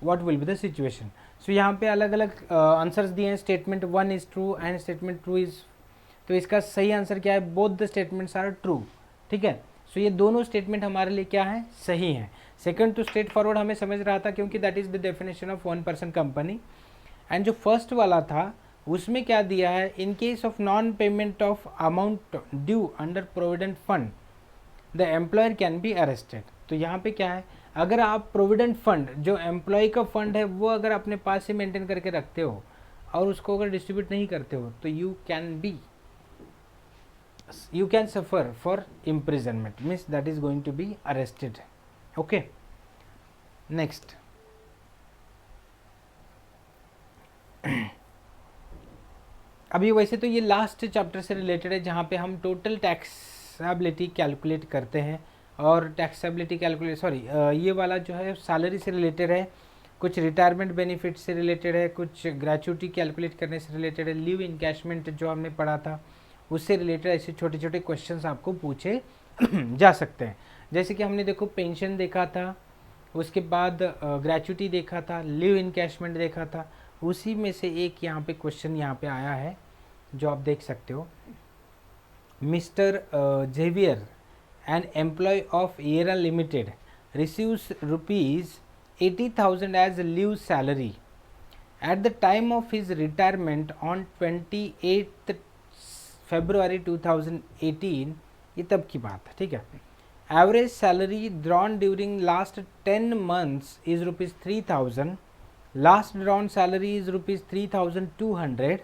what will be the situation. So यहाँ पे अलग अलग आंसर्स दिए हैं, statement 1 is true and statement 2 is, तो इसका सही आंसर क्या है, both the statements are true. ठीक है, सो ये दोनों स्टेटमेंट हमारे लिए क्या है, सही हैं। सेकंड तो स्ट्रेट फॉरवर्ड हमें समझ रहा था क्योंकि that is the definition of one person company, and जो फर्स्ट वाला था उसमें क्या दिया है, in case of non payment of amount due under provident fund the employer can be arrested. तो यहाँ पे क्या है, अगर आप प्रोविडेंट फंड जो एम्प्लॉय का फंड है वो अगर अपने पास ही मेंटेन करके रखते हो और उसको अगर डिस्ट्रीब्यूट नहीं करते हो तो you can suffer for imprisonment, means that is going to be arrested. Okay, next अभी वैसे तो ये लास्ट चैप्टर से रिलेटेड है जहाँ पे हम टोटल टैक्सेबिलिटी कैलकुलेट करते हैं, और टैक्सेबिलिटी कैलकुलेट ये वाला जो है सैलरी से रिलेटेड है, कुछ रिटायरमेंट बेनिफिट से रिलेटेड है, कुछ ग्रेचुटी कैलकुलेट करने से रिलेटेड है, लीव इनकैशमेंट जो हमने पढ़ा था उससे रिलेटेड ऐसे छोटे छोटे क्वेश्चंस आपको पूछे जा सकते हैं। जैसे कि हमने देखो पेंशन देखा था, उसके बाद ग्रेचुटी देखा था, लीव इनकैशमेंट देखा था, उसी में से एक यहाँ पे क्वेश्चन यहाँ पे आया है जो आप देख सकते हो, mister Xavier an employee of Era Limited receives rupees 80,000 as leave salary at the time of his retirement on 28th February 2018, ये तब की बात है। ठीक है, average salary drawn during last 10 months is rupees 3,000, last drawn salary is rupees 3,200,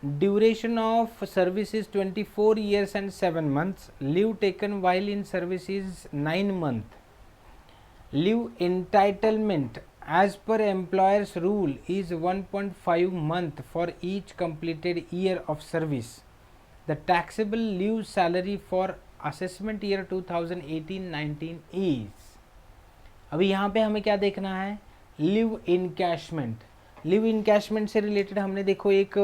duration of service is 24 years and 7 months, leave taken while in service is 9 months, leave entitlement as per employer's rule is 1.5 month for each completed year of service, the taxable leave salary for assessment year 2018-19 is, अभी यहाँ पे हमें क्या देखना है, leave encashment. Leave encashment से related हमने देखो एक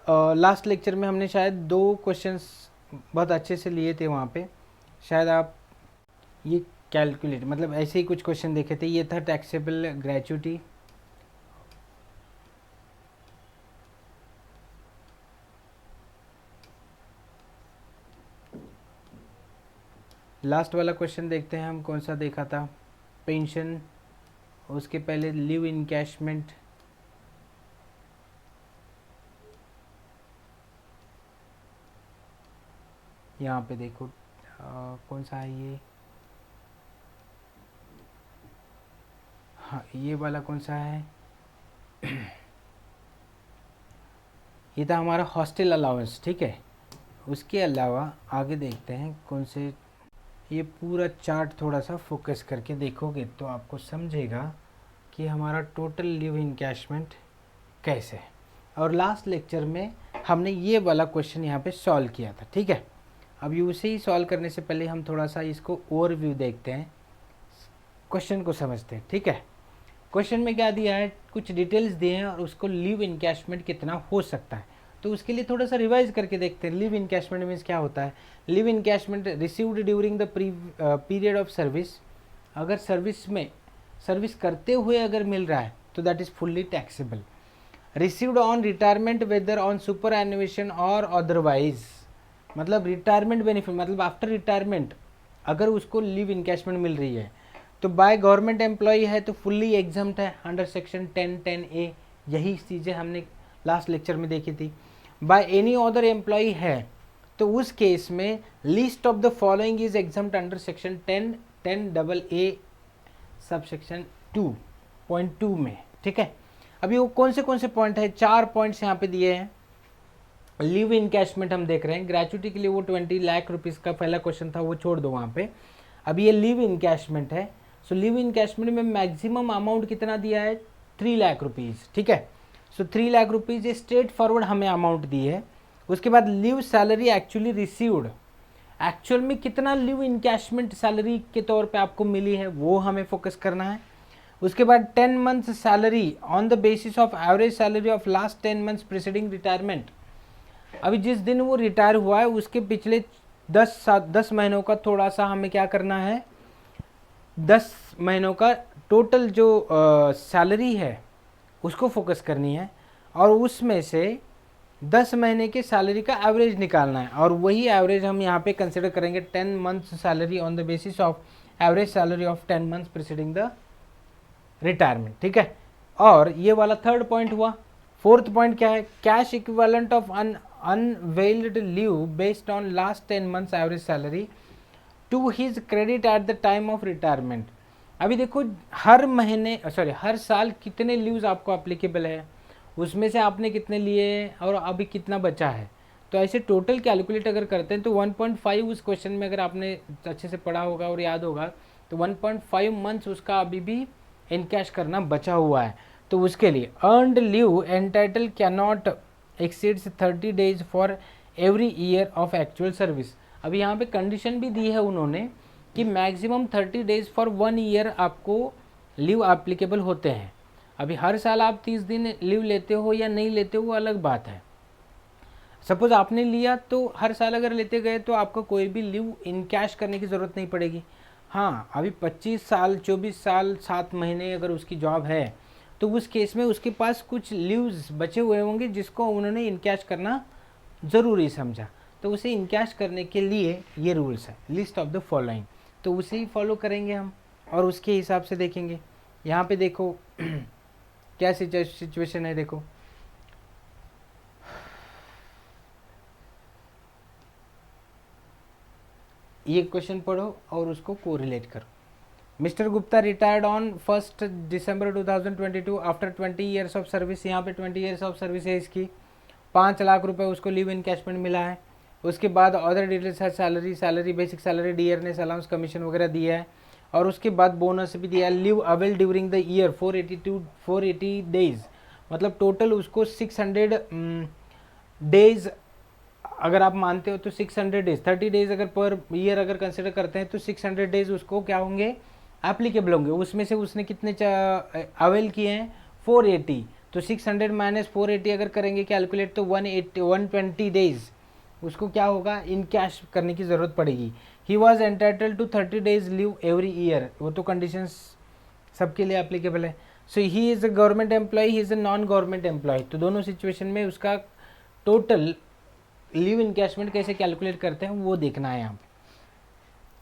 लास्ट लेक्चर में हमने शायद 2 क्वेश्चंस बहुत अच्छे से लिए थे, वहाँ पे शायद आप ये कैलकुलेट मतलब ऐसे ही कुछ क्वेश्चन देखे थे। ये था टैक्सेबल ग्रेचुटी, लास्ट वाला क्वेश्चन देखते हैं हम कौन सा देखा था, पेंशन, उसके पहले लीव इनकैशमेंट, यहाँ पे देखो कौन सा है ये, हाँ ये वाला कौन सा है ये था हमारा हॉस्टल अलाउंस। ठीक है, उसके अलावा आगे देखते हैं कौन से, ये पूरा चार्ट थोड़ा सा फोकस करके देखोगे तो आपको समझेगा कि हमारा टोटल लीव इनकैशमेंट कैसे है। और लास्ट लेक्चर में हमने ये वाला क्वेश्चन यहाँ पे सॉल्व किया था, ठीक है। अब ये उसे ही सॉल्व करने से पहले हम थोड़ा सा इसको ओवरव्यू देखते हैं, क्वेश्चन को समझते हैं, ठीक है। क्वेश्चन में क्या दिया है, कुछ डिटेल्स दिए हैं और उसको लीव इनकैशमेंट कितना हो सकता है, तो उसके लिए थोड़ा सा रिवाइज करके देखते हैं। लीव इनकैशमेंट मीन्स क्या होता है। Leave encashment received during the period of service, अगर सर्विस करते हुए अगर मिल रहा है तो that is fully taxable. Received on retirement whether on superannuation और अदरवाइज, मतलब रिटायरमेंट बेनिफिट, मतलब आफ्टर रिटायरमेंट अगर उसको लीव इनकैशमेंट मिल रही है तो बाय गवर्नमेंट एम्प्लॉई है तो फुल्ली एग्जम्प्ट है अंडर सेक्शन 10(10)A। यही चीज़ें हमने लास्ट लेक्चर में देखी थी। बाय एनी अदर एम्प्लॉई है तो उस केस में list of the following is exempt under section 10(10)AA sub section 2.2 में, ठीक है। अभी वो कौन से पॉइंट है, 4 पॉइंट्स यहाँ पे दिए हैं। लीव इनकैशमेंट हम देख रहे हैं, ग्रेचुइटी के लिए वो 20 लाख रुपीज़ का पहला क्वेश्चन था, वो छोड़ दो वहाँ पे। अब ये लीव इनकैशमेंट है, सो लीव इनकैशमेंट में मैक्सिमम अमाउंट कितना दिया है, 3 लाख रुपीज़, ठीक है। सो 3 लाख रुपीज़ ये स्ट्रेट फॉरवर्ड हमें अमाउंट दी है। उसके बाद leave salary actually received, actual में कितना लीव इनकैशमेंट सैलरी के तौर पे आपको मिली है वो हमें फोकस करना है। उसके बाद 10 months salary on the basis of average salary of last 10 months preceding retirement. अभी जिस दिन वो रिटायर हुआ है उसके पिछले 10 महीनों का थोड़ा सा हमें क्या करना है, 10 महीनों का टोटल जो सैलरी है उसको फोकस करनी है और उसमें से 10 महीने के सैलरी का एवरेज निकालना है और वही एवरेज हम यहाँ पे कंसिडर करेंगे 10 months salary on the basis of average salary of 10 months preceding the retirement, ठीक है। और ये वाला थर्ड पॉइंट हुआ। फोर्थ पॉइंट क्या है, cash equivalent of unavailed leave based on last 10 months average salary to his credit at the time of retirement. अभी देखो हर साल कितने लीव्स आपको अप्लीकेबल है, उसमें से आपने कितने लिए और अभी कितना बचा है, तो ऐसे टोटल कैलकुलेट अगर करते हैं तो 1.5 उस क्वेश्चन में अगर आपने अच्छे से पढ़ा होगा और याद होगा तो 1.5 मंथ्स उसका अभी भी इनकैश करना बचा हुआ है। तो उसके लिए earned leave entitle can not exceeds 30 days for every year of actual service. अभी यहाँ पे कंडीशन भी दी है उन्होंने कि मैक्सिमम 30 डेज फॉर 1 ईयर आपको लीव एप्लीकेबल होते हैं। अभी हर साल आप 30 दिन लीव लेते हो या नहीं लेते हो अलग बात है। सपोज आपने लिया तो हर साल अगर लेते गए तो आपको कोई भी लीव इनकैश करने की ज़रूरत नहीं पड़ेगी। हाँ, अभी 25 साल 24 साल 7 महीने अगर उसकी जॉब है तो उस केस में उसके पास कुछ लीव्स बचे हुए होंगे जिसको उन्होंने इनकैश करना ज़रूरी समझा, तो उसे इनकैश करने के लिए ये रूल्स है, लिस्ट ऑफ द फॉलोइंग, तो उसे ही फॉलो करेंगे हम और उसके हिसाब से देखेंगे। यहाँ पे देखो क्या सिचुएशन है, देखो ये क्वेश्चन पढ़ो और उसको कोरिलेट करो। Mister Gupta retired on 1 December 2022 after 20 years of service. यहाँ पे 20 ईयर्स ऑफ सर्विस है इसकी, 5 लाख रुपए उसको लीव इनकैशमेंट मिला है। उसके बाद अदर डिटेल्स है, salary basic salary, dearness allowance, commission वगैरह दिया है और उसके बाद बोनस भी दिया है। Leave avail during the year 480 days, मतलब टोटल उसको 600 डेज अगर आप मानते हो तो 600 डेज, 30 डेज अगर पर ईयर अगर कंसिडर करते हैं तो 600 डेज उसको क्या होंगे, एप्लीकेबल होंगे। उसमें से उसने कितने अवेल किए हैं, 480, तो 600 माइनस 480 अगर करेंगे कैलकुलेट तो 120 डेज उसको क्या होगा, इन कैश करने की ज़रूरत पड़ेगी। He was entitle to 30 days leave every year, वो तो कंडीशंस सबके लिए एप्लीकेबल है। So he is a government employee, he is a non government employee, तो दोनों सिचुएशन में उसका टोटल लीव इनकैशमेंट कैसे कैलकुलेट करते हैं वो देखना है यहाँ पे।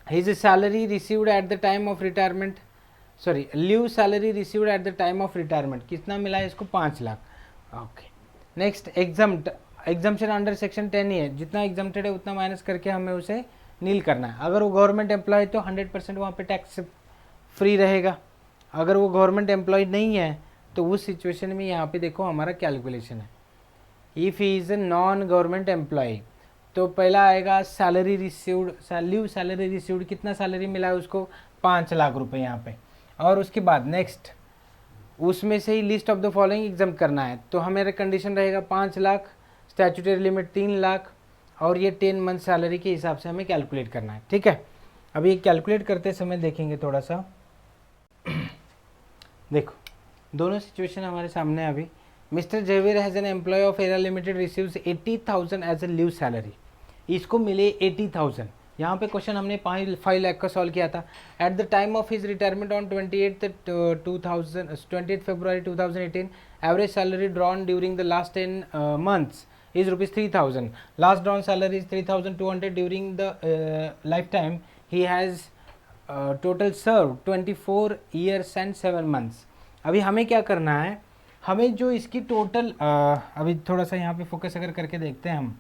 His salary received at the time of retirement, sorry leave salary received at the time of retirement कितना मिला है इसको, 5 lakh. Okay, next exemption under section 10 ही है, जितना एग्जम्प्टेड है उतना माइनस करके हमें उसे नील करना है। अगर वो गवर्नमेंट एम्प्लॉय तो 100% वहाँ पे टैक्स फ्री रहेगा। अगर वो गवर्नमेंट एम्प्लॉय नहीं है तो उस सिचुएशन में यहाँ पे देखो हमारा कैलकुलेशन है, if he is a non government employee तो पहला आएगा salary received, leave salary received, कितना सैलरी मिला है उसको, 5 लाख रुपए यहाँ पे। और उसके बाद नेक्स्ट उसमें से ही list of the following exam करना है। तो हमारा कंडीशन रहेगा 5 लाख, स्टैट्यूटरी लिमिट 3 लाख, और ये 10 मंथ सैलरी के हिसाब से हमें कैलकुलेट करना है। ठीक है, अभी ये कैलकुलेट करते समय देखेंगे थोड़ा सा। देखो दोनों सिचुएशन हमारे सामने है अभी। Mister Xavier has an employee of Era limited receives 80,000 as a leave salary. इसको मिले 80,000। यहाँ पे क्वेश्चन हमने 5 लाख का सॉल्व किया था। Eight the time of his retirement on 28 February 2018, average salary drawn during the last 10 months is rupees 3,000. Last drawn salary is 3,200 during the lifetime. He has total served 24 years and 7 months. अभी हमें क्या करना है, हमें जो इसकी total अभी थोड़ा सा यहाँ पे फोकस अगर करके देखते हैं हम,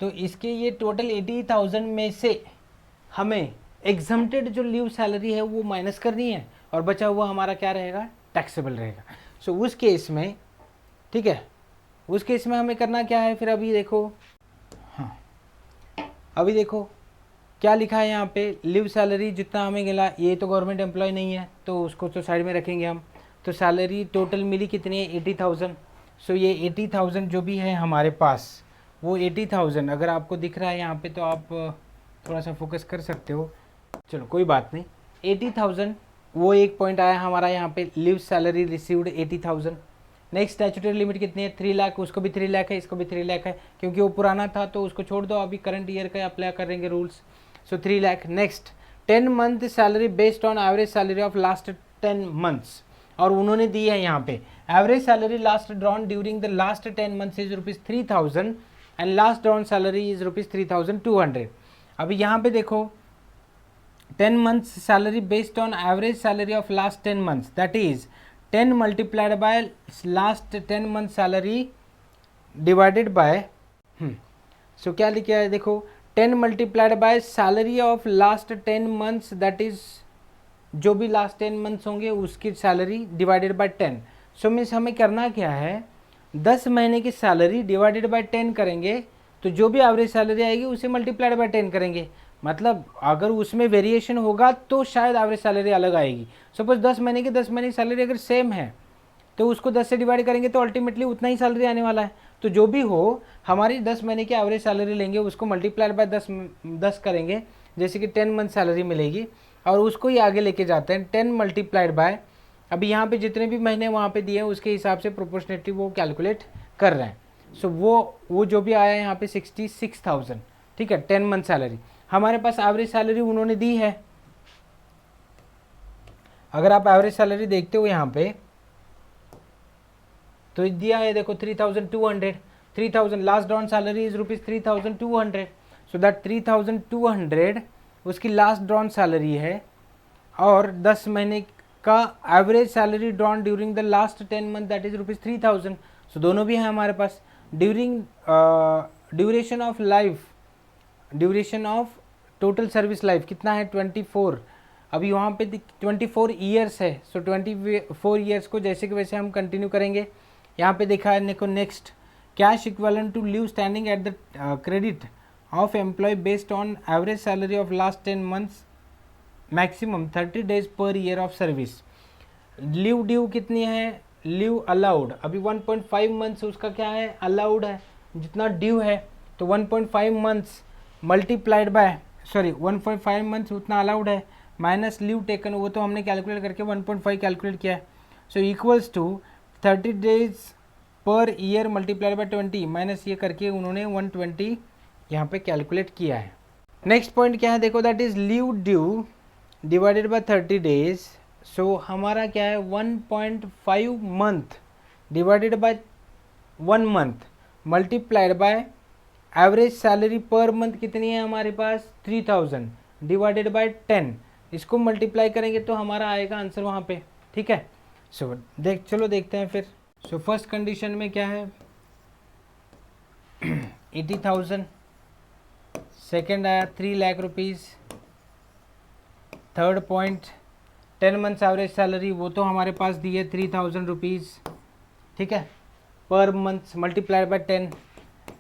तो इसके ये टोटल 80,000 में से हमें एग्जम्प्टेड जो लीव सैलरी है वो माइनस करनी है, और बचा हुआ हमारा क्या रहेगा, टैक्सेबल रहेगा। सो उस केस में, ठीक है, उस केस में हमें करना क्या है फिर। अभी देखो, हाँ अभी देखो क्या लिखा है यहाँ पे, लिव सैलरी जितना हमें मिला, ये तो गवर्नमेंट एम्प्लॉय नहीं है तो उसको तो साइड में रखेंगे हम। तो सैलरी टोटल मिली कितनी है, 80,000। सो ये 80,000 जो भी है हमारे पास, वो 80,000 अगर आपको दिख रहा है यहाँ पे तो आप थोड़ा सा फोकस कर सकते हो, चलो कोई बात नहीं। 80,000 वो एक पॉइंट आया हमारा यहाँ पे, live salary received 80,000। Next statutory limit कितनी है, 3 लाख, उसको भी 3 लाख है, इसको भी 3 लाख है, क्योंकि वो पुराना था तो उसको छोड़ दो, अभी करंट ईयर का अप्लाई करेंगे rules. So 3 lakh. Next 10 month salary based on average salary of last 10 months, और उन्होंने दी है यहाँ पे average salary last drawn during the last 10 months is rupees 3,000 and last drawn salary is rupees 3,200। अभी यहाँ पे देखो 10 months salary based on average salary of last 10 months, that is 10 multiplied by last 10 month salary divided by so क्या लिखा है देखो, 10 multiplied by salary of last 10 months, that is जो भी लास्ट 10 मंथ्स होंगे उसकी salary divided by 10। So means हमें करना क्या है, 10 महीने की सैलरी डिवाइडेड बाय 10 करेंगे, तो जो भी एवरेज सैलरी आएगी उसे मल्टीप्लाइड बाय 10 करेंगे। मतलब अगर उसमें वेरिएशन होगा तो शायद एवरेज सैलरी अलग आएगी। सपोज 10 महीने की 10 महीने की सैलरी अगर सेम है तो उसको 10 से डिवाइड करेंगे तो अल्टीमेटली उतना ही सैलरी आने वाला है। तो जो भी हो, हमारी 10 महीने की एवरेज सैलरी लेंगे, उसको मल्टीप्लाइड बाय 10 करेंगे, जैसे कि 10 मंथ सैलरी मिलेगी, और उसको ही आगे लेके जाते हैं 10 मल्टीप्लाइड बाय, अभी यहाँ पे जितने भी महीने वहाँ पे दिए हैं उसके हिसाब से प्रोपोर्शनेटली वो कैलकुलेट कर रहे हैं। सो वो जो भी आया है यहाँ पे 66,000, ठीक है, 10 मंथ सैलरी। हमारे पास एवरेज सैलरी उन्होंने दी है, अगर आप एवरेज सैलरी देखते हो यहाँ पे तो दिया है देखो 3,200, 3,000 last drawn salary is rupees 3,200। So that 3,200 उसकी लास्ट ड्रॉन सैलरी है, और 10 महीने का average salary drawn during the last 10 month, that is rupees 3,000। So दोनों भी हैं हमारे पास। During duration of life, duration of total service life कितना है, 24। अभी वहाँ पे 24 ईयर्स है। सो 24 ईयर्स को जैसे कि वैसे हम कंटिन्यू करेंगे। यहाँ पे देखा है देखो, next cash equivalent to leave standing at the credit of employ based on average salary of last 10 months, maximum 30 days per year of service. Leave due कितनी है, लीव अलाउड अभी 1.5 मंथ्स उसका क्या है, अलाउड है, जितना ड्यू है। तो 1.5 मंथ्स मल्टीप्लाइड बाय 1.5 मंथ्स उतना अलाउड है, माइनस लीव टेकन, वो तो हमने कैलकुलेट करके 1.5 कैलकुलेट किया है। So equals to 30 days per year multiplied by 20 minus ये करके उन्होंने 120 यहाँ पे कैलकुलेट किया है। नेक्स्ट पॉइंट क्या है देखो, that is leave due divided by 30 days। सो हमारा क्या है, 1.5 month divided by 1 month multiplied by average salary per month कितनी है हमारे पास, 3,000 डिवाइडेड बाय 10, इसको मल्टीप्लाई करेंगे तो हमारा आएगा आंसर वहाँ पे, ठीक है। सो चलो देखते हैं फिर। सो फर्स्ट कंडीशन में क्या है 80,000, सेकेंड आया 3 lakh rupees, third point 10 months average salary, वो तो हमारे पास दी है 3,000 रुपीज़, ठीक है, पर मंथ मल्टीप्लाइड बाय 10,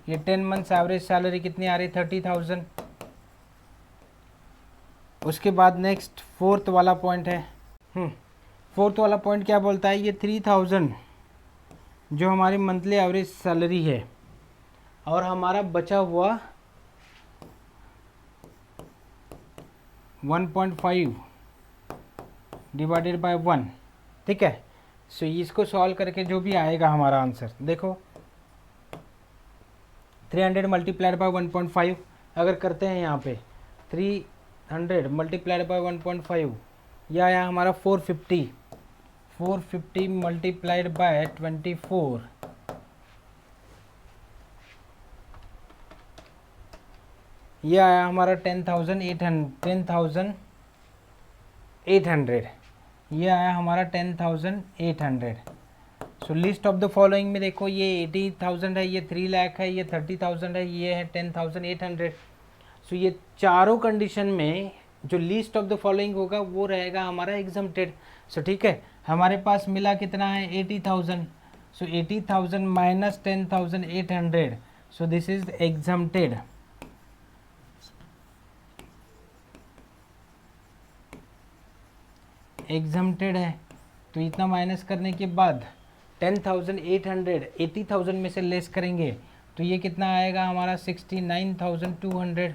ये 10 मंथ्स एवरेज सैलरी कितनी आ रही है, 30,000। उसके बाद नेक्स्ट फोर्थ वाला पॉइंट है। फोर्थ वाला पॉइंट क्या बोलता है, ये 3000 जो हमारी मंथली एवरेज सैलरी है और हमारा बचा हुआ 1.5 डिवाइडेड बाय 1, ठीक है। सो इसको सॉल्व करके जो भी आएगा हमारा आंसर, देखो 300 मल्टीप्लाइड बाय 1.5 अगर करते हैं यहाँ पे 300 मल्टीप्लाइड बाय 1.5, यह आया हमारा 450 मल्टीप्लाइड बाय 24, यह आया हमारा 10,800, ये आया हमारा 10,800। सो लिस्ट ऑफ द फॉलोइंग में देखो ये 80,000 है, ये 3 लाख है, ये 30,000 है, ये है 10,800। सो ये चारों कंडीशन में जो लिस्ट ऑफ द फॉलोइंग होगा वो रहेगा हमारा एग्जम्प्टेड। सो ठीक है, हमारे पास मिला कितना है 80,000। सो 80,000 minus 10,800, so this is exempted. Exempted है, तो इतना माइनस करने के बाद 10,800 80,000 में से लेस करेंगे तो ये कितना आएगा हमारा 69,200।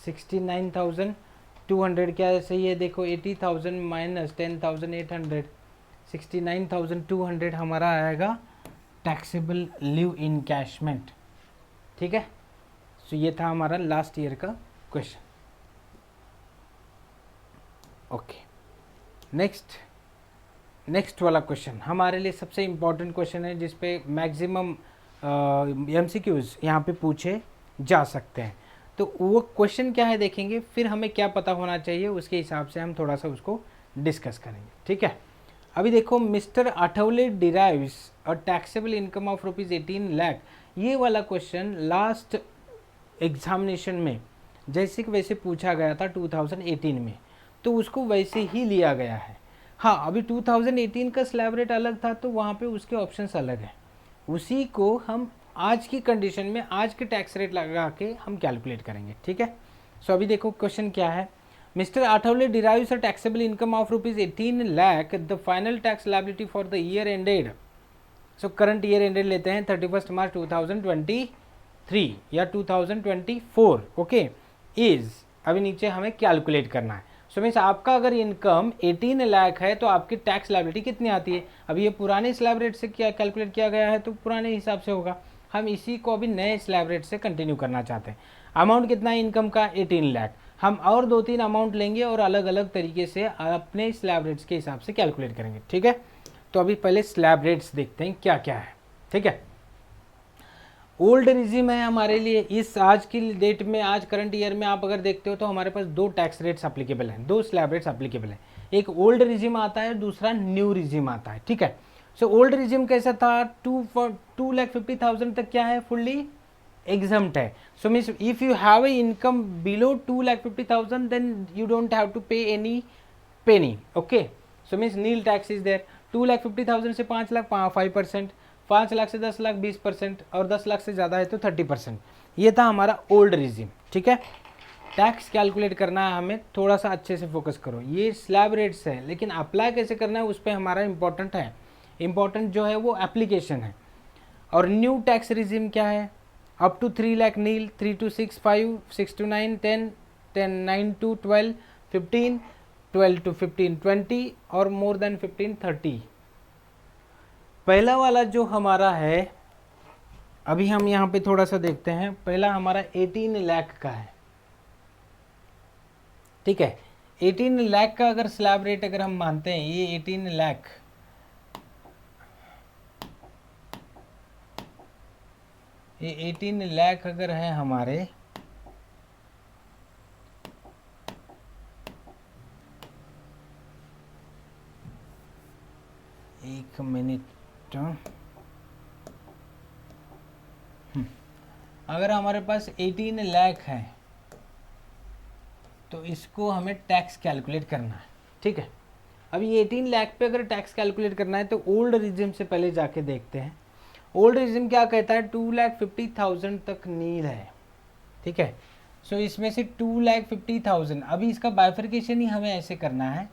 69,200 क्या सही है, देखो 80,000 माइनस 10,800, 69,200 हमारा आएगा टैक्सेबल लीव इनकैशमेंट, ठीक है। सो ये था हमारा लास्ट ईयर का क्वेश्चन। ओके, नेक्स्ट वाला क्वेश्चन हमारे लिए सबसे इम्पॉर्टेंट क्वेश्चन है, जिस पे मैक्सिमम MCQs यहाँ पे पूछे जा सकते हैं। तो वो क्वेश्चन क्या है देखेंगे, फिर हमें क्या पता होना चाहिए उसके हिसाब से हम थोड़ा सा उसको डिस्कस करेंगे, ठीक है। अभी देखो, mister Athawale derives a taxable income of ₹18 lakh, ये वाला क्वेश्चन लास्ट एग्जामिनेशन में जैसे कि वैसे पूछा गया था 2018 में, तो उसको वैसे ही लिया गया है। हाँ, अभी 2018 का स्लैब रेट अलग था तो वहाँ पे उसके ऑप्शंस अलग हैं, उसी को हम आज की कंडीशन में आज के टैक्स रेट लगा के हम कैलकुलेट करेंगे, ठीक है। सो अभी देखो क्वेश्चन क्या है, mister Athawale derives a taxable income of ₹18 lakh, the final tax liability for the year ended, so current year ended लेते हैं 31 मार्च 2023 या 2024, ओके, इज, अभी नीचे हमें कैलकुलेट करना है। सो मीन्स आपका अगर इनकम 18 लाख है तो आपकी टैक्स लायबिलिटी कितनी आती है, अभी ये पुराने स्लैब रेट से क्या कैलकुलेट किया गया है तो पुराने हिसाब से होगा, हम इसी को अभी नए स्लैब रेट से कंटिन्यू करना चाहते हैं। अमाउंट कितना है इनकम का 18 लाख, हम और 2-3 अमाउंट लेंगे और अलग अलग तरीके से अपने स्लैब रेट्स के हिसाब से कैलकुलेट करेंगे, ठीक है। तो अभी पहले स्लैब रेट्स देखते हैं क्या क्या है, ठीक है। ओल्ड रिजिम है हमारे लिए, इस आज की डेट में, आज करंट ईयर में आप अगर देखते हो तो हमारे पास 2 टैक्स रेट्स अप्लीकेबल हैं, 2 स्लैब रेट्स अप्लीकेबल हैं, एक ओल्ड रिजिम आता है, दूसरा न्यू रिजिम आता है, ठीक है। सो ओल्ड रिजिम कैसा था, 2,50,000 तक क्या है, फुल्ली एग्जम्प्ट है। So means if you have a income below 2,50,000 then you don't have to pay any penny, okay. So means nil tax is there. 2,50,000 से 5 लाख 5%, 5 लाख से 10 लाख 20%, और 10 लाख से ज़्यादा है तो 30%। ये था हमारा ओल्ड रिजिम, ठीक है। टैक्स कैलकुलेट करना है हमें, थोड़ा सा अच्छे से फोकस करो, ये स्लैब रेट्स है लेकिन अप्लाई कैसे करना है उस पर हमारा इंपॉर्टेंट है, इंपॉर्टेंट जो है वो एप्लीकेशन है। और न्यू टैक्स रिजिम क्या है, up to 3 lakh nil, 3 to 6 5, 6 to 9 10, 9 to 12 15, 12 to 15 20, और मोर देन 15 30। पहला वाला जो हमारा है, अभी हम यहाँ पे थोड़ा सा देखते हैं, पहला हमारा 18 लाख का है, ठीक है। 18 लाख का अगर स्लैब रेट अगर हम मानते हैं, ये 18 लाख, ये 18 लाख अगर है हमारे, एक मिनट, अगर हमारे पास 18 लाख है तो इसको हमें टैक्स कैलकुलेट करना है, ठीक है। अभी 18 लाख पे अगर टैक्स कैलकुलेट करना है तो ओल्ड रिजिम से पहले जाके देखते हैं। ओल्ड रिजिम क्या कहता है, 2,50,000 तक नील है, ठीक है। सो इसमें से 2,50,000, अभी इसका बाइफर्केशन ही हमें ऐसे करना है,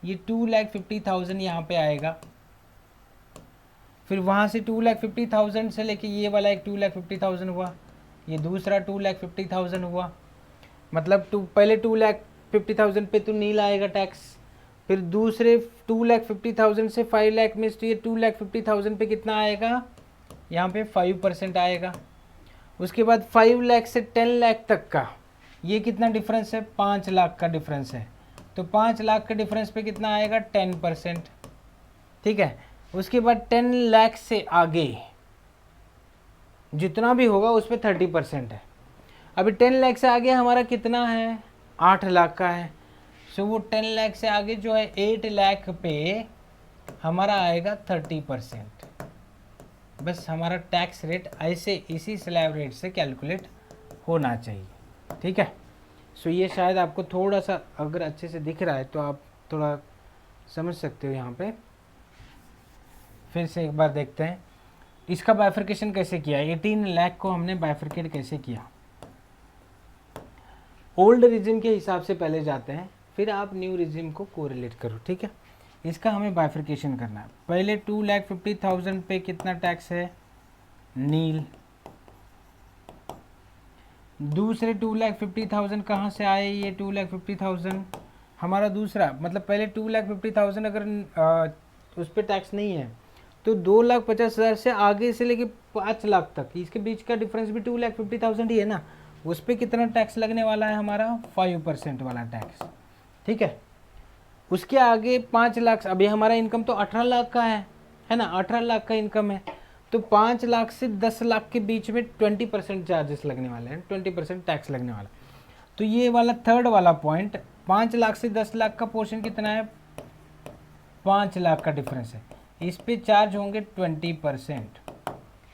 ये 2,50,000 यहाँ पे आएगा, फिर वहाँ से 2,50,000 से लेके ये वाला एक 2,50,000 हुआ, ये दूसरा 2,50,000 हुआ, मतलब पहले 2,50,000 पे तो नील आएगा टैक्स, फिर दूसरे 2,50,000 से 5 लाख में तो ये 2,50,000 पे कितना आएगा, यहाँ पे 5% आएगा। उसके बाद 5 लाख से 10 लाख तक का ये कितना डिफरेंस है, 5 लाख का डिफरेंस है, तो 5 लाख का डिफरेंस पे कितना आएगा, 10%, ठीक है। उसके बाद 10 लाख से आगे जितना भी होगा उस पर 30% है। अभी 10 लाख से आगे हमारा कितना है, 8 लाख का है, सो वो 10 लाख से आगे जो है 8 लाख पे हमारा आएगा 30%। बस हमारा टैक्स रेट ऐसे इसी स्लैब रेट से कैलकुलेट होना चाहिए, ठीक है। सो ये शायद आपको थोड़ा सा अगर अच्छे से दिख रहा है तो आप थोड़ा समझ सकते हो। यहाँ पे फिर से एक बार देखते हैं इसका बाइफर्केशन कैसे किया, 18 लाख को हमने बाइफर्केट कैसे किया। ओल्ड रिजिम के हिसाब से पहले जाते हैं, फिर आप न्यू रिजिम को कोरिलेट करो, ठीक है। इसका हमें बाइफर्केशन करना है। पहले 2,50,000 पे कितना टैक्स है, नील। दूसरे 2,50,000 कहाँ से आए, ये 2,50,000 हमारा दूसरा, मतलब पहले 2,50,000 अगर उस पर टैक्स नहीं है तो 2,50,000 से आगे से लेके 5 लाख तक इसके बीच का डिफरेंस भी 2,50,000 ही है ना, उस पर कितना टैक्स लगने वाला है हमारा, 5% वाला टैक्स, ठीक है। उसके आगे 5 लाख, अभी हमारा इनकम तो 18 लाख का है ना, 18 लाख का इनकम है, तो 5 लाख से 10 लाख के बीच में 20% चार्जेस लगने वाले हैं, 20% टैक्स लगने वाला। तो ये वाला थर्ड वाला पॉइंट, 5 लाख से 10 लाख का पोर्शन कितना है, 5 लाख का डिफरेंस है, इस पे चार्ज होंगे 20%,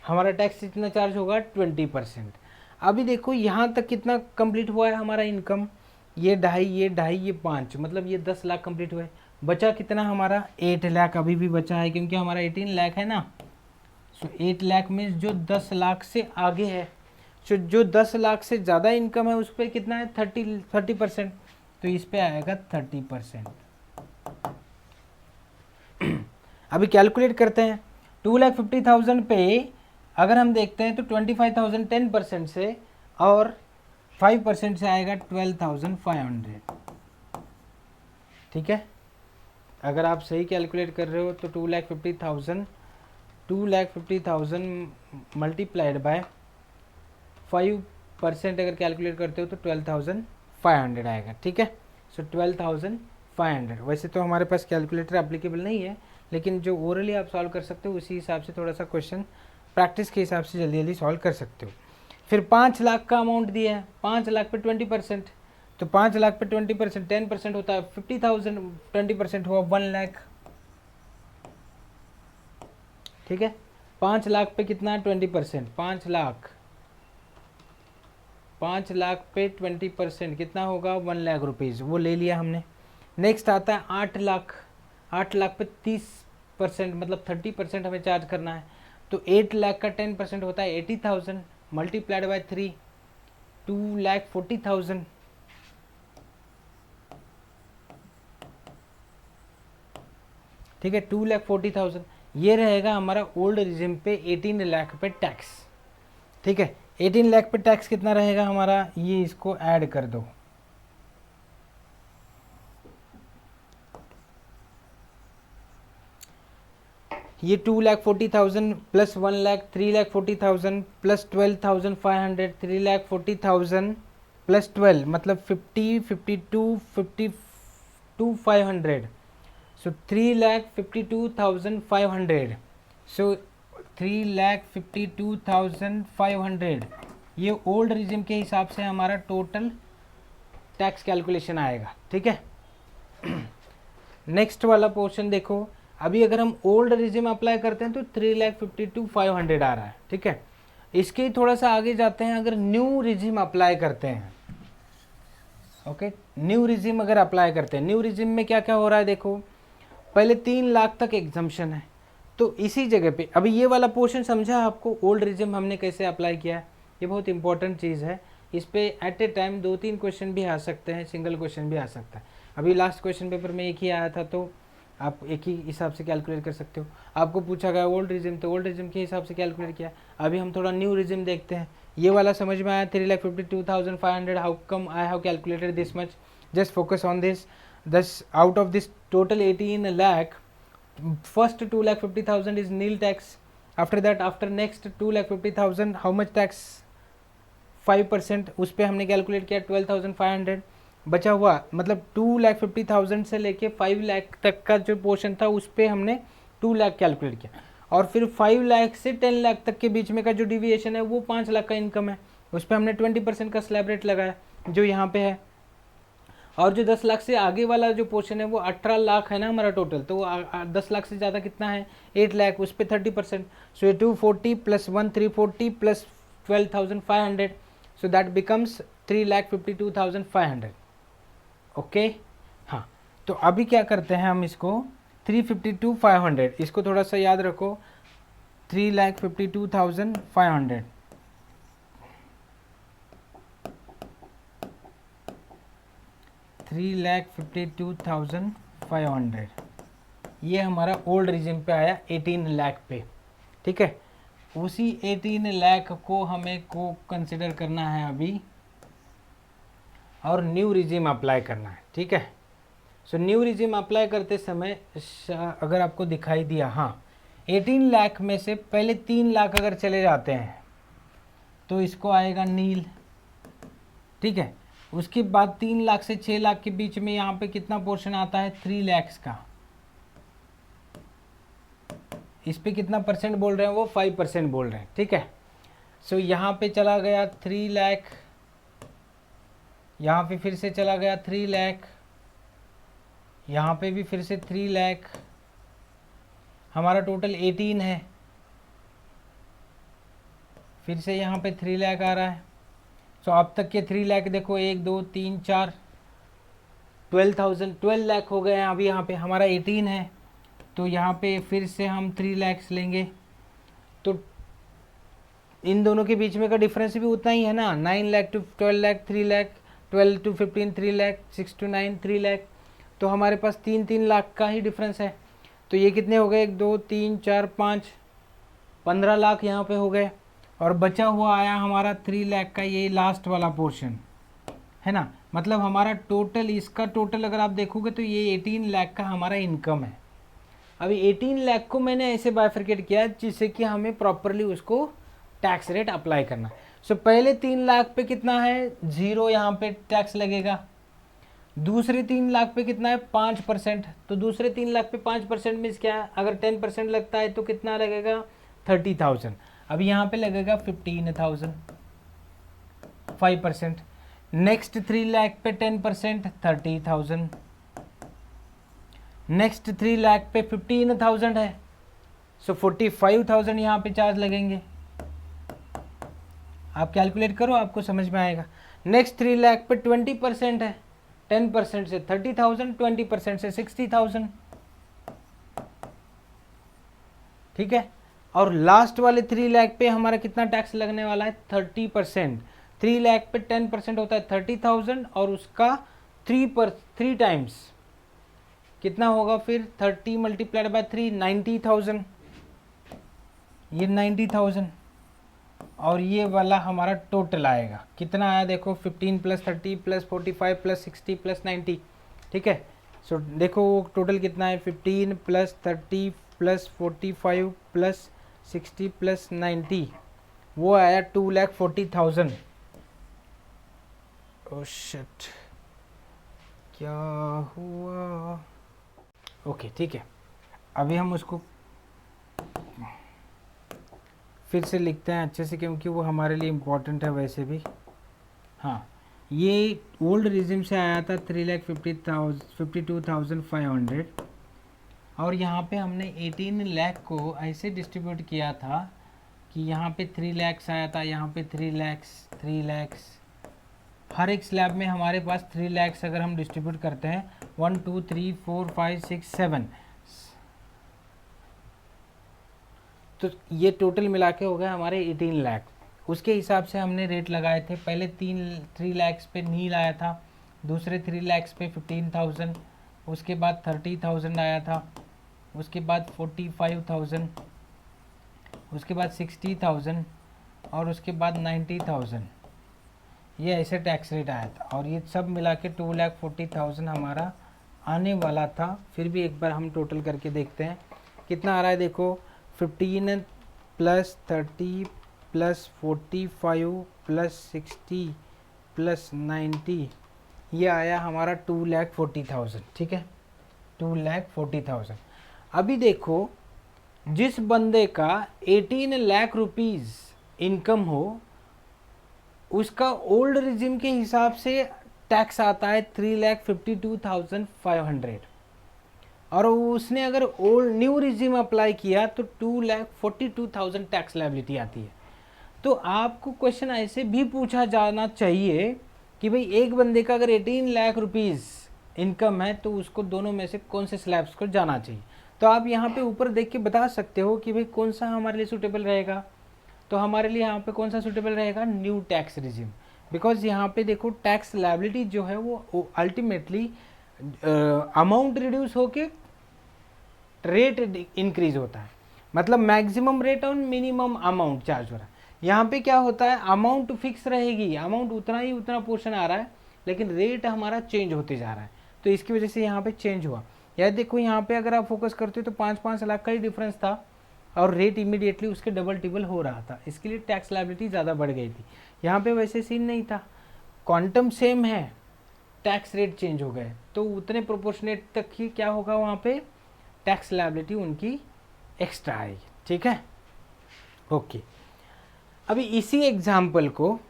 हमारा टैक्स कितना चार्ज होगा, 20%। अभी देखो यहाँ तक कितना कंप्लीट हुआ है हमारा इनकम, ये 2.5 ये 2.5 ये 5, मतलब ये 10 लाख कंप्लीट हुए। बचा कितना हमारा, 8 लाख अभी भी बचा है, क्योंकि हमारा 18 लाख है ना। सो 8 लाख में जो 10 लाख से आगे है, सो जो 10 लाख से ज़्यादा इनकम है उस पर कितना है, 30%, तो इस पे आएगा 30%। अभी कैलकुलेट करते हैं, 2,50,000 पे अगर हम देखते हैं तो 25,000 10% से और 5% से आएगा 12,500, ठीक है। अगर आप सही कैलकुलेट कर रहे हो तो 2,50,000 मल्टीप्लाइड बाय 5% अगर कैलकुलेट करते हो तो 12,500 आएगा, ठीक है। सो 12,500, वैसे तो हमारे पास कैलकुलेटर एप्लीकेबल नहीं है, लेकिन जो ओरली आप सॉल्व कर सकते हो उसी हिसाब से थोड़ा सा क्वेश्चन प्रैक्टिस के हिसाब से जल्दी जल्दी सॉल्व कर सकते हो। फिर 5 लाख का अमाउंट दिया है, 5 लाख पे 20%, तो 5 लाख पे 20%, 10% होता है 50,000, 20% हुआ 1 लाख, ठीक है। 5 लाख पे कितना, 20%, 5 लाख पे 20% कितना होगा, 1 लाख रुपीज़, वो ले लिया हमने। नेक्स्ट आता है 8 लाख, 8 लाख पे 30%, मतलब 30% हमें चार्ज करना है, तो 8 लाख का 10% होता है 80,000 मल्टीप्लाइड बाय 3, 2,40,000, ठीक है, 2,40,000। ये रहेगा हमारा ओल्ड रिजिम पे 18 लाख पे टैक्स, ठीक है। 18 लाख पे टैक्स कितना रहेगा हमारा, ये इसको ऐड कर दो, ये 2,40,000 प्लस 1 लाख 3,40,000 प्लस 12,500, 3,40,000 प्लस 12, मतलब 50, 52, 52,500, सो 3,52,500, सो 3,52,500 ये ओल्ड रिजिम के हिसाब से हमारा टोटल टैक्स कैलकुलेशन आएगा, ठीक है। नेक्स्ट वाला पोर्शन देखो, अभी अगर हम ओल्ड रिजिम अप्लाई करते हैं तो 3,52,500 आ रहा है, ठीक है। इसके थोड़ा सा आगे जाते हैं, अगर न्यू रिजिम अप्लाई करते हैं, ओके, न्यू रिजिम अगर अप्लाई करते हैं, न्यू रिजिम में क्या क्या हो रहा है देखो, पहले 3 लाख तक एग्जम्पशन है, तो इसी जगह पे अभी ये वाला पोर्शन समझा आपको, ओल्ड रिजिम हमने कैसे अप्लाई किया है, ये बहुत इंपॉर्टेंट चीज़ है, इस पे एट ए टाइम 2-3 क्वेश्चन भी आ सकते हैं, सिंगल क्वेश्चन भी आ सकता है। अभी लास्ट क्वेश्चन पेपर में एक ही आया था, तो आप एक ही हिसाब से कैलकुलेट कर सकते हो। आपको पूछा गया ओल्ड रिजिम, तो ओल्ड रिजिम के हिसाब से कैलकुलेट किया। अभी हम थोड़ा न्यू रिजिम देखते हैं। ये वाला समझ में आया 3,52,500, how come I have calculated this much? Just focus on this. दस out of this total 18 lakh, first 2,50,000 is nil tax. After that, after next 2,50,000, how much tax? 5%। उस पर हमने कैलकुलेट किया 12,500। बचा हुआ मतलब 2,50,000 से लेके 5 लाख तक का जो पोर्शन था उस पर हमने 2 लाख कैलकुलेट किया। और फिर 5 लाख से 10 लाख तक के बीच में का जो डिविएशन है वो 5 लाख का इनकम है, उस पर हमने 20% का स्लैब रेट लगाया जो यहाँ पे है। और जो 10 लाख से आगे वाला जो पोर्शन है वो 18 लाख है ना हमारा टोटल, तो 10 लाख से ज़्यादा कितना है 8 लाख, उस पर 30%। सो ये 240 plus 1 340 plus 12,500, so that becomes 3,52,500। Okay हाँ, तो अभी क्या करते हैं हम इसको 352,500, इसको थोड़ा सा याद रखो, 3,52,500 3,52,500 ये हमारा ओल्ड रिजिम पे आया 18 लाख पे। ठीक है, उसी 18 लाख को हमें को कंसिडर करना है अभी और न्यू रिजिम अप्लाई करना है। ठीक है, सो न्यू रिजिम अप्लाई करते समय अगर आपको दिखाई दिया, हाँ 18 लाख में से पहले 3 लाख अगर चले जाते हैं तो इसको आएगा नील। ठीक है, उसके बाद 3 लाख से 6 लाख के बीच में यहाँ पे कितना पोर्शन आता है 3 लाख का, इस पे कितना परसेंट बोल रहे हैं वो 5% बोल रहे हैं। ठीक है, सो यहाँ पे चला गया 3 लाख, यहाँ पे फिर से चला गया 3 लाख, यहाँ पे भी फिर से 3 लाख, हमारा टोटल 18 है, फिर से यहाँ पे 3 लाख आ रहा है। सो अब तक के 3 लाख देखो 1 2 3 4 12 लाख हो गए हैं। अभी यहाँ पे हमारा 18 है, तो यहाँ पे फिर से हम 3 लाख लेंगे, तो इन दोनों के बीच में का डिफरेंस भी उतना ही है ना, 9 lakh to 12 lakh 3 lakh, 12 to 15 3 lakh, 6 to 9 3 lakh, तो हमारे पास 3 लाख का ही डिफरेंस है। तो ये कितने हो गए 1 2 3 4 5 15 लाख यहाँ पे हो गए, और बचा हुआ आया हमारा 3 लाख का ये लास्ट वाला पोर्शन है ना। मतलब हमारा टोटल, इसका टोटल अगर आप देखोगे तो ये 18 लाख का हमारा इनकम है। अभी 18 लाख को मैंने ऐसे बाइफरकेट किया जिससे कि हमें प्रॉपरली उसको टैक्स रेट अप्लाई करना। सो पहले 3 लाख पे कितना है 0, यहाँ पे टैक्स लगेगा। दूसरे 3 लाख पे कितना है 5%, तो दूसरे 3 लाख पे 5% मीन्स क्या है, अगर 10% लगता है तो कितना लगेगा 30,000। अभी यहाँ पे लगेगा 15,000, 5%। नेक्स्ट 3 लाख पे 10% 30,000, नेक्स्ट 3 लाख पे 15,000 है, सो 45,000 यहाँ पे चार्ज लगेंगे। आप कैलकुलेट करो, आपको समझ में आएगा। नेक्स्ट 3 लाख पे 20% है, 10% से 30,000, 20% से 60,000। ठीक है, और लास्ट वाले 3 लाख पे हमारा कितना टैक्स लगने वाला है 30%। 3 लाख पे 10% होता है 30,000, और उसका 3 टाइम्स कितना होगा फिर 30 मल्टीप्लाइड बाय 3 90,000, ये 90,000, और ये वाला हमारा टोटल आएगा कितना आया देखो 15 प्लस 30 प्लस 45 प्लस 60 प्लस 90। ठीक है, सो देखो वो टोटल कितना है 15 प्लस 30 प्लस 45 प्लस 60 प्लस 90, वो आया 2,40,000। ओह शिट, क्या हुआ? ओके ठीक है, अभी हम उसको फिर से लिखते हैं अच्छे से, क्योंकि वो हमारे लिए इम्पोर्टेंट है वैसे भी। हाँ, ये ओल्ड रिजिम से आया था 3,52,500, और यहाँ पे हमने 18 लाख को ऐसे डिस्ट्रीब्यूट किया था कि यहाँ पे 3 लाख आया था, यहाँ पे 3 लाख, हर एक स्लैब में हमारे पास 3 लाख अगर हम डिस्ट्रीब्यूट करते हैं 1 2 3 4 5 6 7, तो ये टोटल मिला के हो गया हमारे 18 लाख। उसके हिसाब से हमने रेट लगाए थे। पहले 3 लाख पे नील आया था, दूसरे 3 लाख पे 15,000, उसके बाद 30,000 आया था, उसके बाद 45,000, उसके बाद 60,000 और उसके बाद 90,000। ये ऐसे टैक्स रेट आया था और ये सब मिला के 2,40,000 हमारा आने वाला था। फिर भी एक बार हम टोटल करके देखते हैं कितना आ रहा है। देखो 15 प्लस 30 प्लस 45 प्लस 60 प्लस 90, ये आया हमारा 2,40,000। ठीक है, 2,40,000। अभी देखो जिस बंदे का 18 लाख रुपीज़ इनकम हो उसका ओल्ड रिजिम के हिसाब से टैक्स आता है 3,52,500 और उसने अगर ओल्ड न्यू रिजिम अप्लाई किया तो 2,42,000 टैक्स लायबिलिटी आती है। तो आपको क्वेश्चन ऐसे भी पूछा जाना चाहिए कि भाई एक बंदे का अगर 18 लाख रुपीज़ इनकम है तो उसको दोनों में से कौन से स्लैब्स को जाना चाहिए। तो आप यहाँ पे ऊपर देख के बता सकते हो कि भाई कौन सा हमारे लिए सूटेबल रहेगा। तो हमारे लिए यहाँ पे कौन सा सूटेबल रहेगा, न्यू टैक्स रिजिम। बिकॉज यहाँ पे देखो टैक्स लायबिलिटी जो है वो अल्टीमेटली अमाउंट रिड्यूस होके रेट इंक्रीज होता है, मतलब मैक्सिमम रेट और मिनिमम अमाउंट चार्ज हो रहा है। यहाँ पे क्या होता है, अमाउंट फिक्स रहेगी, अमाउंट उतना पोर्शन आ रहा है लेकिन रेट हमारा चेंज होते जा रहा है। तो इसकी वजह से यहाँ पे चेंज हुआ। यार देखो यहाँ पे अगर आप फोकस करते हो तो 5-5 लाख का ही डिफरेंस था और रेट इमीडिएटली उसके डबल टिबल हो रहा था, इसके लिए टैक्स लायबिलिटी ज़्यादा बढ़ गई थी। यहाँ पे वैसे सीन नहीं था, क्वांटम सेम है, टैक्स रेट चेंज हो गए तो उतने प्रोपोर्शनेट तक ही क्या होगा, वहाँ पे टैक्स लायबिलिटी उनकी एक्स्ट्रा आएगी। ठीक है, ओके। अभी इसी एग्जाम्पल को,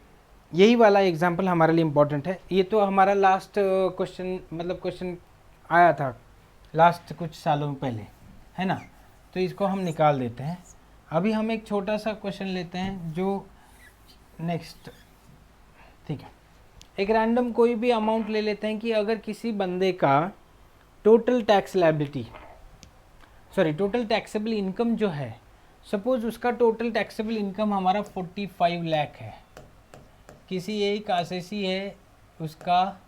यही वाला एग्जाम्पल हमारे लिए इम्पोर्टेंट है। ये तो हमारा लास्ट क्वेश्चन, मतलब क्वेश्चन आया था लास्ट कुछ सालों पहले, है ना, तो इसको हम निकाल देते हैं। अभी हम एक छोटा सा क्वेश्चन लेते हैं जो नेक्स्ट, ठीक है, एक रैंडम कोई भी अमाउंट ले लेते हैं कि अगर किसी बंदे का total tax liability, sorry total taxable income जो है, सपोज उसका टोटल टैक्सेबल इनकम हमारा 45 लाख है, किसी एक आरसीसी है उसका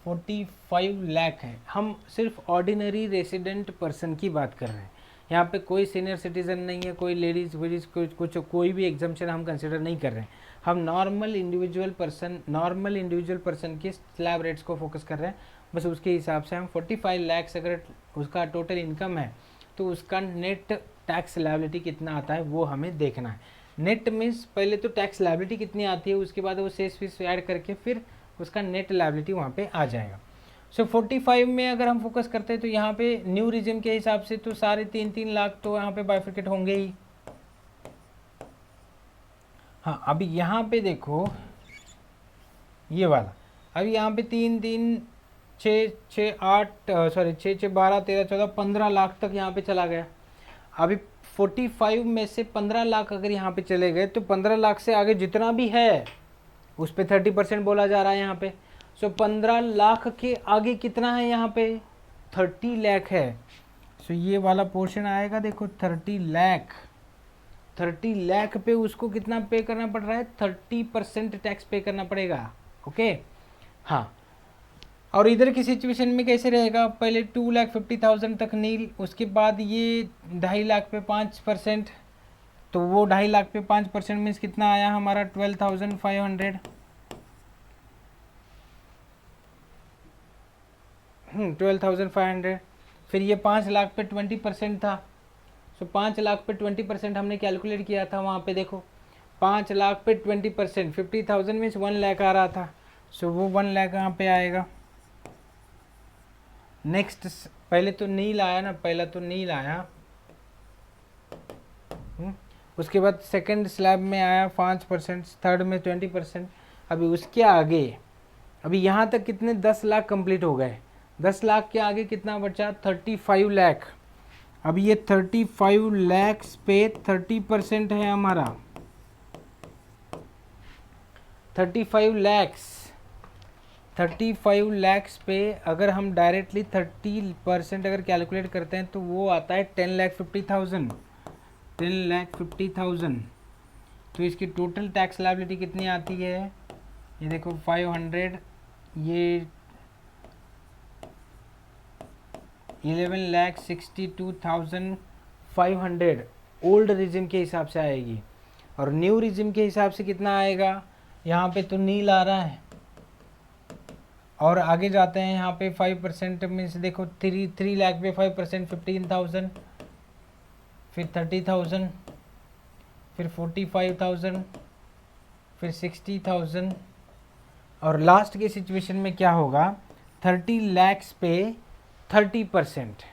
45 लाख है। हम सिर्फ ऑर्डिनरी रेसिडेंट पर्सन की बात कर रहे हैं, यहाँ पे कोई सीनियर सिटीज़न नहीं है, कोई लेडीज़ वेडीज़ कुछ कोई भी एग्जाम्पशन हम कंसिडर नहीं कर रहे हैं। हम नॉर्मल इंडिविजुअल पर्सन के स्लैब रेट्स को फोकस कर रहे हैं। बस उसके हिसाब से हम 45 लाख अगर उसका टोटल इनकम है तो उसका नेट टैक्स लायबिलिटी कितना आता है वो हमें देखना है। नेट मीन्स पहले तो टैक्स लायबिलिटी कितनी आती है, उसके बाद वो सेस फीस ऐड करके फिर उसका नेट लायबिलिटी वहाँ पे आ जाएगा। सो 45 में अगर हम फोकस करते हैं तो यहाँ पे न्यू रिजिम के हिसाब से तो सारे 3-3 लाख तो यहाँ पे बाइफिकेट होंगे ही। हाँ, अभी यहाँ पे देखो ये वाला, अभी यहाँ पे 3-3 6 8 सॉरी 6 12 13 14 15 लाख तक यहाँ पे चला गया। अभी 45 में से 15 लाख अगर यहाँ पे चले गए तो 15 लाख से आगे जितना भी है उस पर 30% बोला जा रहा है यहाँ पे। सो 15 लाख के आगे कितना है यहाँ पे, 30 लाख है। सो ये वाला पोर्शन आएगा, देखो 30 लाख पे उसको कितना पे करना पड़ रहा है, 30% टैक्स पे करना पड़ेगा। ओके, हाँ। और इधर की सिचुएशन में कैसे रहेगा, पहले 2,50,000 तक नील, उसके बाद ये 2.5 लाख पे 5%, तो वो 2.5 लाख पे 5% मीन्स कितना आया हमारा 12,500। 12,500। फिर ये 5 लाख पे 20% था। सो 5 लाख पे 20% हमने कैलकुलेट किया था वहाँ पे, देखो 5 लाख पे 20%, 50,000 मीन्स 1 लाख आ रहा था। सो वो 1 लाख यहाँ पे आएगा। नेक्स्ट, पहले तो नील आया ना, पहला तो नील आया, उसके बाद सेकंड स्लैब में आया 5%, थर्ड में 20%। अभी उसके आगे, अभी यहाँ तक कितने 10 लाख कंप्लीट हो गए, 10 लाख के आगे कितना बचा, 35 लाख। अभी ये 35 लाख पे 30% है हमारा, 35 लाख पे अगर हम डायरेक्टली 30% अगर कैलकुलेट करते हैं तो वो आता है 10,50,000। तो इसकी टोटल टैक्स लायबिलिटी कितनी आती है, ये देखो 500, ये 11,62,500 ओल्ड रिजिम के हिसाब से आएगी। और न्यू रिजिम के हिसाब से कितना आएगा, यहाँ पे तो नील आ रहा है, और आगे जाते हैं यहाँ पे 5% में से देखो 3 लाख पे 5% 15,000, फिर 30,000, फिर 45,000, फिर 60,000, और लास्ट के सिचुएशन में क्या होगा, 30 लैक्स पे 30%,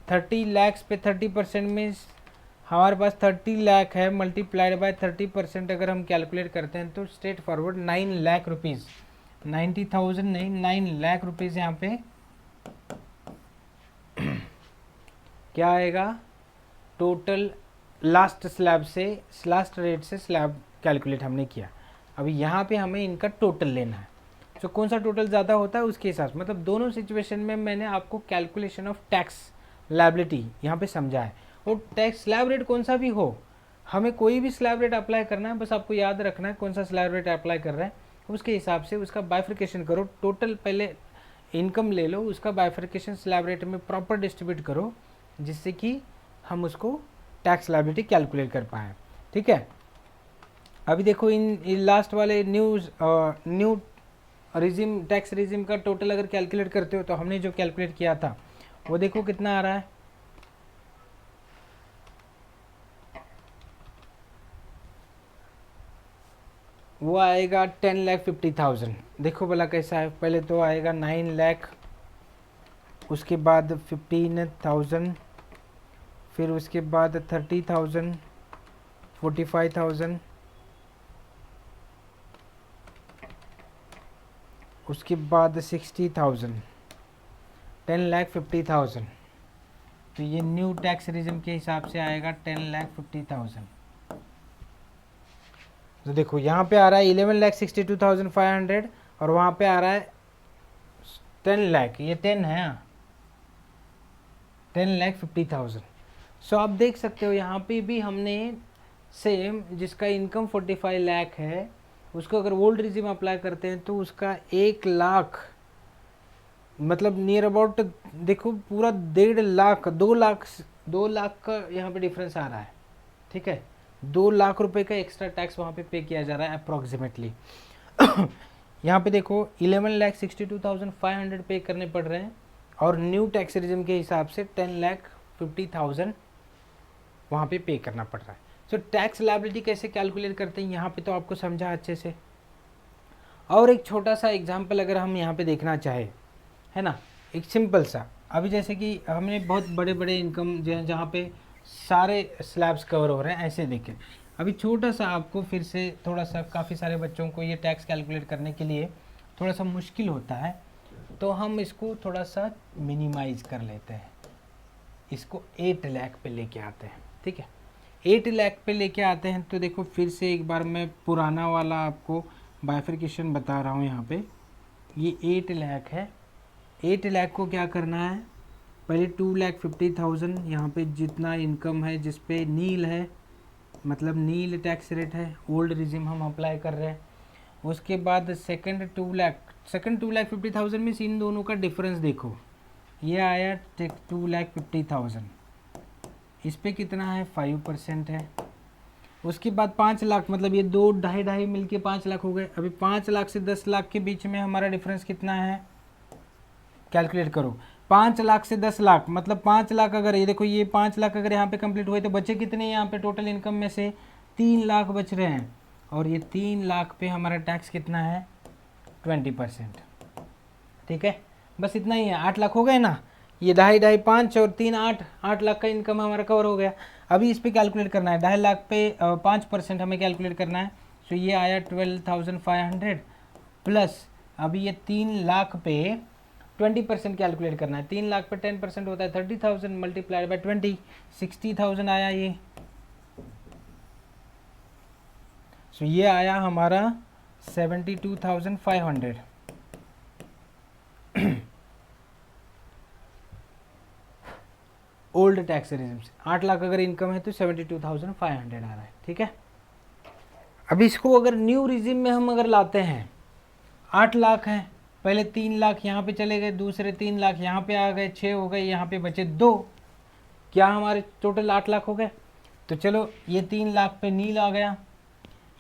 30 लैक्स पे 30% में हमारे पास 30 लाख है, मल्टीप्लाइड बाय 30% अगर हम कैलकुलेट करते हैं तो स्ट्रेट फॉरवर्ड 9 लाख रुपीज़, 90,000 नहीं 9 लाख रुपीज़ यहाँ पे क्या आएगा, टोटल लास्ट स्लैब से, लास्ट रेट से स्लैब कैलकुलेट हमने किया। अभी यहाँ पे हमें इनका टोटल लेना है, तो कौन सा टोटल ज़्यादा होता है उसके हिसाब से, मतलब दोनों सिचुएशन में मैंने आपको कैलकुलेशन ऑफ टैक्स लायबिलिटी यहाँ पे समझा है। और टैक्स स्लैब रेट कौन सा भी हो, हमें कोई भी स्लैब रेट अप्लाई करना है, बस आपको याद रखना है कौन सा स्लैब रेट अप्लाई कर रहा है, उसके हिसाब से उसका बाइफिकेशन करो। टोटल पहले इनकम ले लो, उसका बाइफिकेशन स्लैब रेट में प्रॉपर डिस्ट्रीब्यूट करो, जिससे कि हम उसको टैक्स लायबिलिटी कैलकुलेट कर पाएँ। ठीक है, अभी देखो इन लास्ट वाले न्यू रिजिम, टैक्स रिजिम का टोटल अगर कैलकुलेट करते हो तो हमने जो कैलकुलेट किया था वो देखो कितना आ रहा है, वो आएगा 10,50,000। देखो भला कैसा है, पहले तो आएगा 9 लाख, उसके बाद 15,000, फिर उसके बाद 30,000, 45,000, उसके बाद 60,000, 10,50,000। तो ये न्यू टैक्स रिजिम के हिसाब से आएगा 10,50,000। तो देखो यहाँ पे आ रहा है 11,62,500 और वहाँ पे आ रहा है 10 लाख, ये 10 है 10,50,000। सो आप देख सकते हो यहाँ पे भी हमने सेम, जिसका इनकम 45 लाख है उसको अगर ओल्ड रिजिम अप्लाई करते हैं तो उसका 1 लाख, मतलब नियर अबाउट देखो पूरा 1.5 लाख, 2 लाख का यहाँ पे डिफरेंस आ रहा है। ठीक है, 2 लाख रुपए का एक्स्ट्रा टैक्स वहाँ पे किया जा रहा है अप्रॉक्सीमेटली। यहाँ पे देखो 11,62,500 पे करने पड़ रहे हैं, और न्यू टैक्स रिजिम के हिसाब से 10,50,000 वहाँ पे करना पड़ रहा है। सो टैक्स लायबिलिटी कैसे कैलकुलेट करते हैं यहाँ पे तो आपको समझा अच्छे से। और एक छोटा सा एग्जांपल अगर हम यहाँ पे देखना चाहे, है ना, एक सिंपल सा, अभी जैसे कि हमने बहुत बड़े बड़े इनकम जहाँ पे सारे स्लैब्स कवर हो रहे हैं ऐसे देखें, अभी छोटा सा आपको फिर से थोड़ा सा, काफ़ी सारे बच्चों को ये टैक्स कैलकुलेट करने के लिए थोड़ा सा मुश्किल होता है, तो हम इसको थोड़ा सा मिनिमाइज कर लेते हैं, इसको 8 लाख पे लेके आते हैं। ठीक है, 8 लाख पे लेके आते हैं तो देखो फिर से एक बार मैं पुराना वाला आपको बाइफिकेशन बता रहा हूँ। यहाँ पे ये 8 लाख है, 8 लाख को क्या करना है, पहले 2,50,000 यहाँ पे जितना इनकम है जिस पे नील है, मतलब नील टैक्स रेट है, ओल्ड रिजिम हम अप्लाई कर रहे हैं। उसके बाद सेकंड 2,50,000 में इन दोनों का डिफरेंस देखो, ये आया 2,50,000, इस पे कितना है 5% है। उसके बाद 5 लाख, मतलब ये 2 ढाई मिलके 5 लाख हो गए। अभी 5 लाख से 10 लाख के बीच में हमारा डिफरेंस कितना है, कैलकुलेट करो। 5 लाख से 10 लाख, मतलब 5 लाख अगर ये देखो, ये 5 लाख अगर यहाँ पे कंप्लीट हुए तो बचे कितने, यहाँ पे टोटल इनकम में से 3 लाख बच रहे हैं, और ये 3 लाख पे हमारा टैक्स कितना है 20%। ठीक है, बस इतना ही है, 8 लाख हो गए ना, ये ढाई 5 और 3 8 लाख का इनकम हमारा कवर हो गया। अभी इस पे कैलकुलेट करना है, 2.5 लाख पे 5% हमें कैलकुलेट करना है। तो ये आया 12,500 प्लस अभी ये 3 लाख पे 20% कैलकुलेट करना है। 3 लाख पे 10% होता है 30,000 मल्टीप्लाइड बाय 20, 60,000 आया ये। सो ये आया हमारा 72,500। ओल्ड टैक्स रिजिम से 8 लाख अगर इनकम है तो 72,500 आ रहा है। ठीक है, अब इसको अगर न्यू रिजिम में हम अगर लाते हैं, 8 लाख हैं, पहले 3 लाख यहाँ पे चले गए, दूसरे 3 लाख यहाँ पे आ गए, 6 हो गए, यहाँ पे बचे 2, क्या हमारे टोटल 8 लाख हो गए। तो चलो ये 3 लाख पे नील आ गया,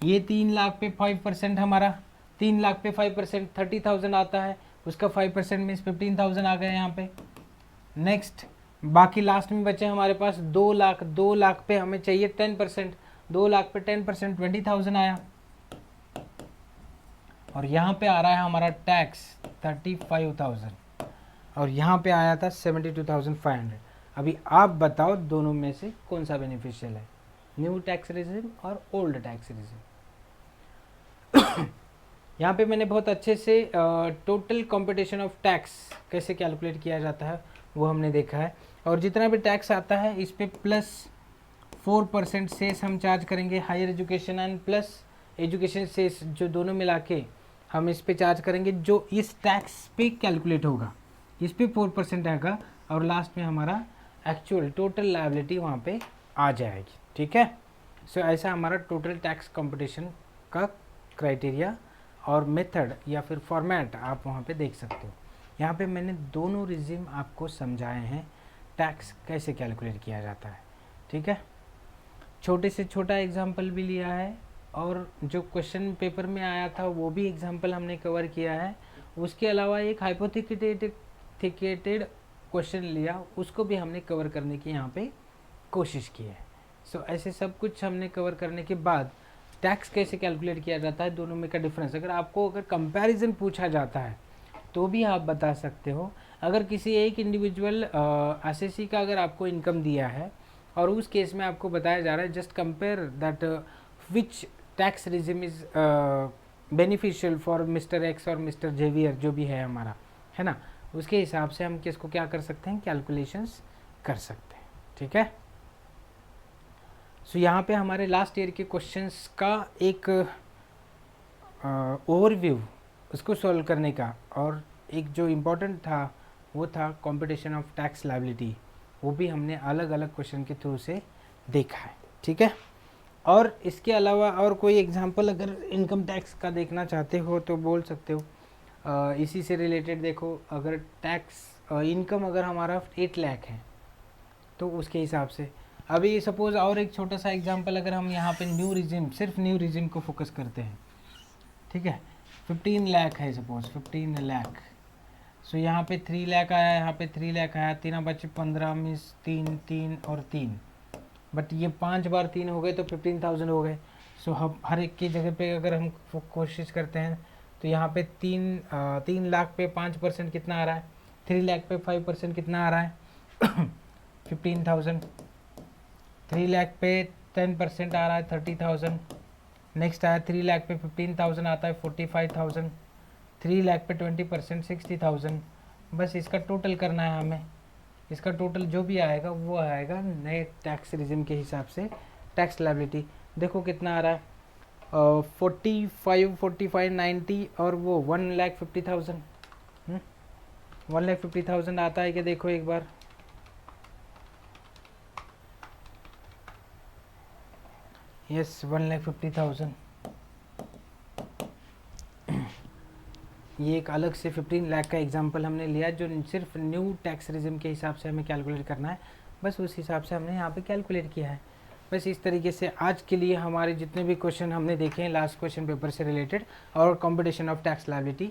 ये 3 लाख पे 5% हमारा, 3 लाख पे 5% 30,000 आता है, उसका 5% मीन्स 15,000 आ गया यहाँ पे। नेक्स्ट बाकी लास्ट में बचे हमारे पास 2 लाख, 2 लाख पे हमें चाहिए 10%, 2 लाख पे 10% 20,000 आया, और यहाँ पे आ रहा है हमारा टैक्स 35,000, और यहाँ पे आया था 72,500। अभी आप बताओ दोनों में से कौन सा बेनिफिशियल है, न्यू टैक्स रिजिम और ओल्ड टैक्स रिजिम। यहाँ पे मैंने बहुत अच्छे से टोटल कंपटीशन ऑफ टैक्स कैसे कैलकुलेट किया जाता है वो हमने देखा है, और जितना भी टैक्स आता है इस पे प्लस 4% सेस हम चार्ज करेंगे higher education and plus education cess, जो दोनों मिला के हम इस पे चार्ज करेंगे, जो इस टैक्स पे कैलकुलेट होगा, इस पे 4% आएगा, और लास्ट में हमारा एक्चुअल टोटल लायबिलिटी वहाँ पे आ जाएगी। ठीक है, सो ऐसा हमारा टोटल टैक्स कंपटीशन का क्राइटेरिया और मेथड या फिर फॉर्मेट आप वहाँ पे देख सकते हो। यहाँ पे मैंने दोनों रिजिम आपको समझाए हैं, टैक्स कैसे कैलकुलेट किया जाता है। ठीक है, छोटे से छोटा एग्जाम्पल भी लिया है, और जो क्वेश्चन पेपर में आया था वो भी एग्जाम्पल हमने कवर किया है। उसके अलावा एक हाइपोथेटिकेटेड क्वेश्चन लिया, उसको भी हमने कवर करने की यहाँ पे कोशिश की है। सो ऐसे सब कुछ हमने कवर करने के बाद टैक्स कैसे कैलकुलेट किया जाता है, दोनों में का डिफरेंस, अगर आपको अगर कंपैरिजन पूछा जाता है तो भी आप बता सकते हो। अगर किसी एक इंडिविजुअल एसएससी का अगर आपको इनकम दिया है और उस केस में आपको बताया जा रहा है just compare that which tax regime is beneficial for mister x और मिस्टर जेवियर, जो भी है हमारा, है ना, उसके हिसाब से हम किसको क्या कर सकते हैं, कैलकुलेशंस कर सकते हैं। ठीक है, सो यहाँ पे हमारे लास्ट ईयर के क्वेश्चंस का एक ओवरव्यू उसको सॉल्व करने का, और एक जो इम्पोर्टेंट था वो था कंपटीशन ऑफ टैक्स लायबिलिटी, वो भी हमने अलग अलग क्वेश्चन के थ्रू से देखा है। ठीक है, और इसके अलावा और कोई एग्जांपल अगर इनकम टैक्स का देखना चाहते हो तो बोल सकते हो। इसी से रिलेटेड देखो, अगर टैक्स इनकम अगर हमारा 8 लाख है तो उसके हिसाब से, अभी सपोज़ और एक छोटा सा एग्जांपल अगर हम यहाँ पे न्यू रिजिम, सिर्फ न्यू रिजिम को फोकस करते हैं, ठीक है, 15 लाख है सपोज, 15 लाख, सो यहाँ पे 3 लाख आया, यहाँ पे 3 लाख आया, 3 बचे 15 मीन्स 3 3 और 3, बट ये 5 बार 3 हो गए तो 15,000 हो गए। सो हम हर एक की जगह पे अगर हम कोशिश करते हैं तो यहाँ पे 3 लाख पे 5% कितना आ रहा है, 3 लाख पे 5% कितना आ रहा है 15,000, 3 लाख पे 10% आ रहा है 30,000, नेक्स्ट आया 3 लाख पे 15,000 आता है 45,000, 3 लाख पे 20% 60,000। बस इसका टोटल करना है हमें, इसका टोटल जो भी आएगा वो आएगा नए टैक्स रिजिम के हिसाब से टैक्स लायबिलिटी। देखो कितना आ रहा है 45, 45, 90 और वो 1,50,000, 1,50,000 आता है कि देखो एक बार, यस 1,50,000। ये एक अलग से 15 लाख का एग्जांपल हमने लिया जो सिर्फ न्यू टैक्स रिजिम के हिसाब से हमें कैलकुलेट करना है, बस उस हिसाब से हमने यहाँ पे कैलकुलेट किया है। बस इस तरीके से आज के लिए हमारे जितने भी क्वेश्चन हमने देखे हैं लास्ट क्वेश्चन पेपर से रिलेटेड और कंपटीशन ऑफ टैक्स लायबिलिटी,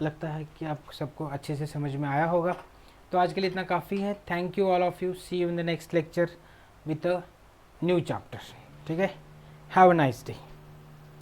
लगता है कि आप सबको अच्छे से समझ में आया होगा। तो आज के लिए इतना काफ़ी है। Thank you all of you, see you in the next lecture with a new chapter. ठीक है, हैव अ नाइस डे।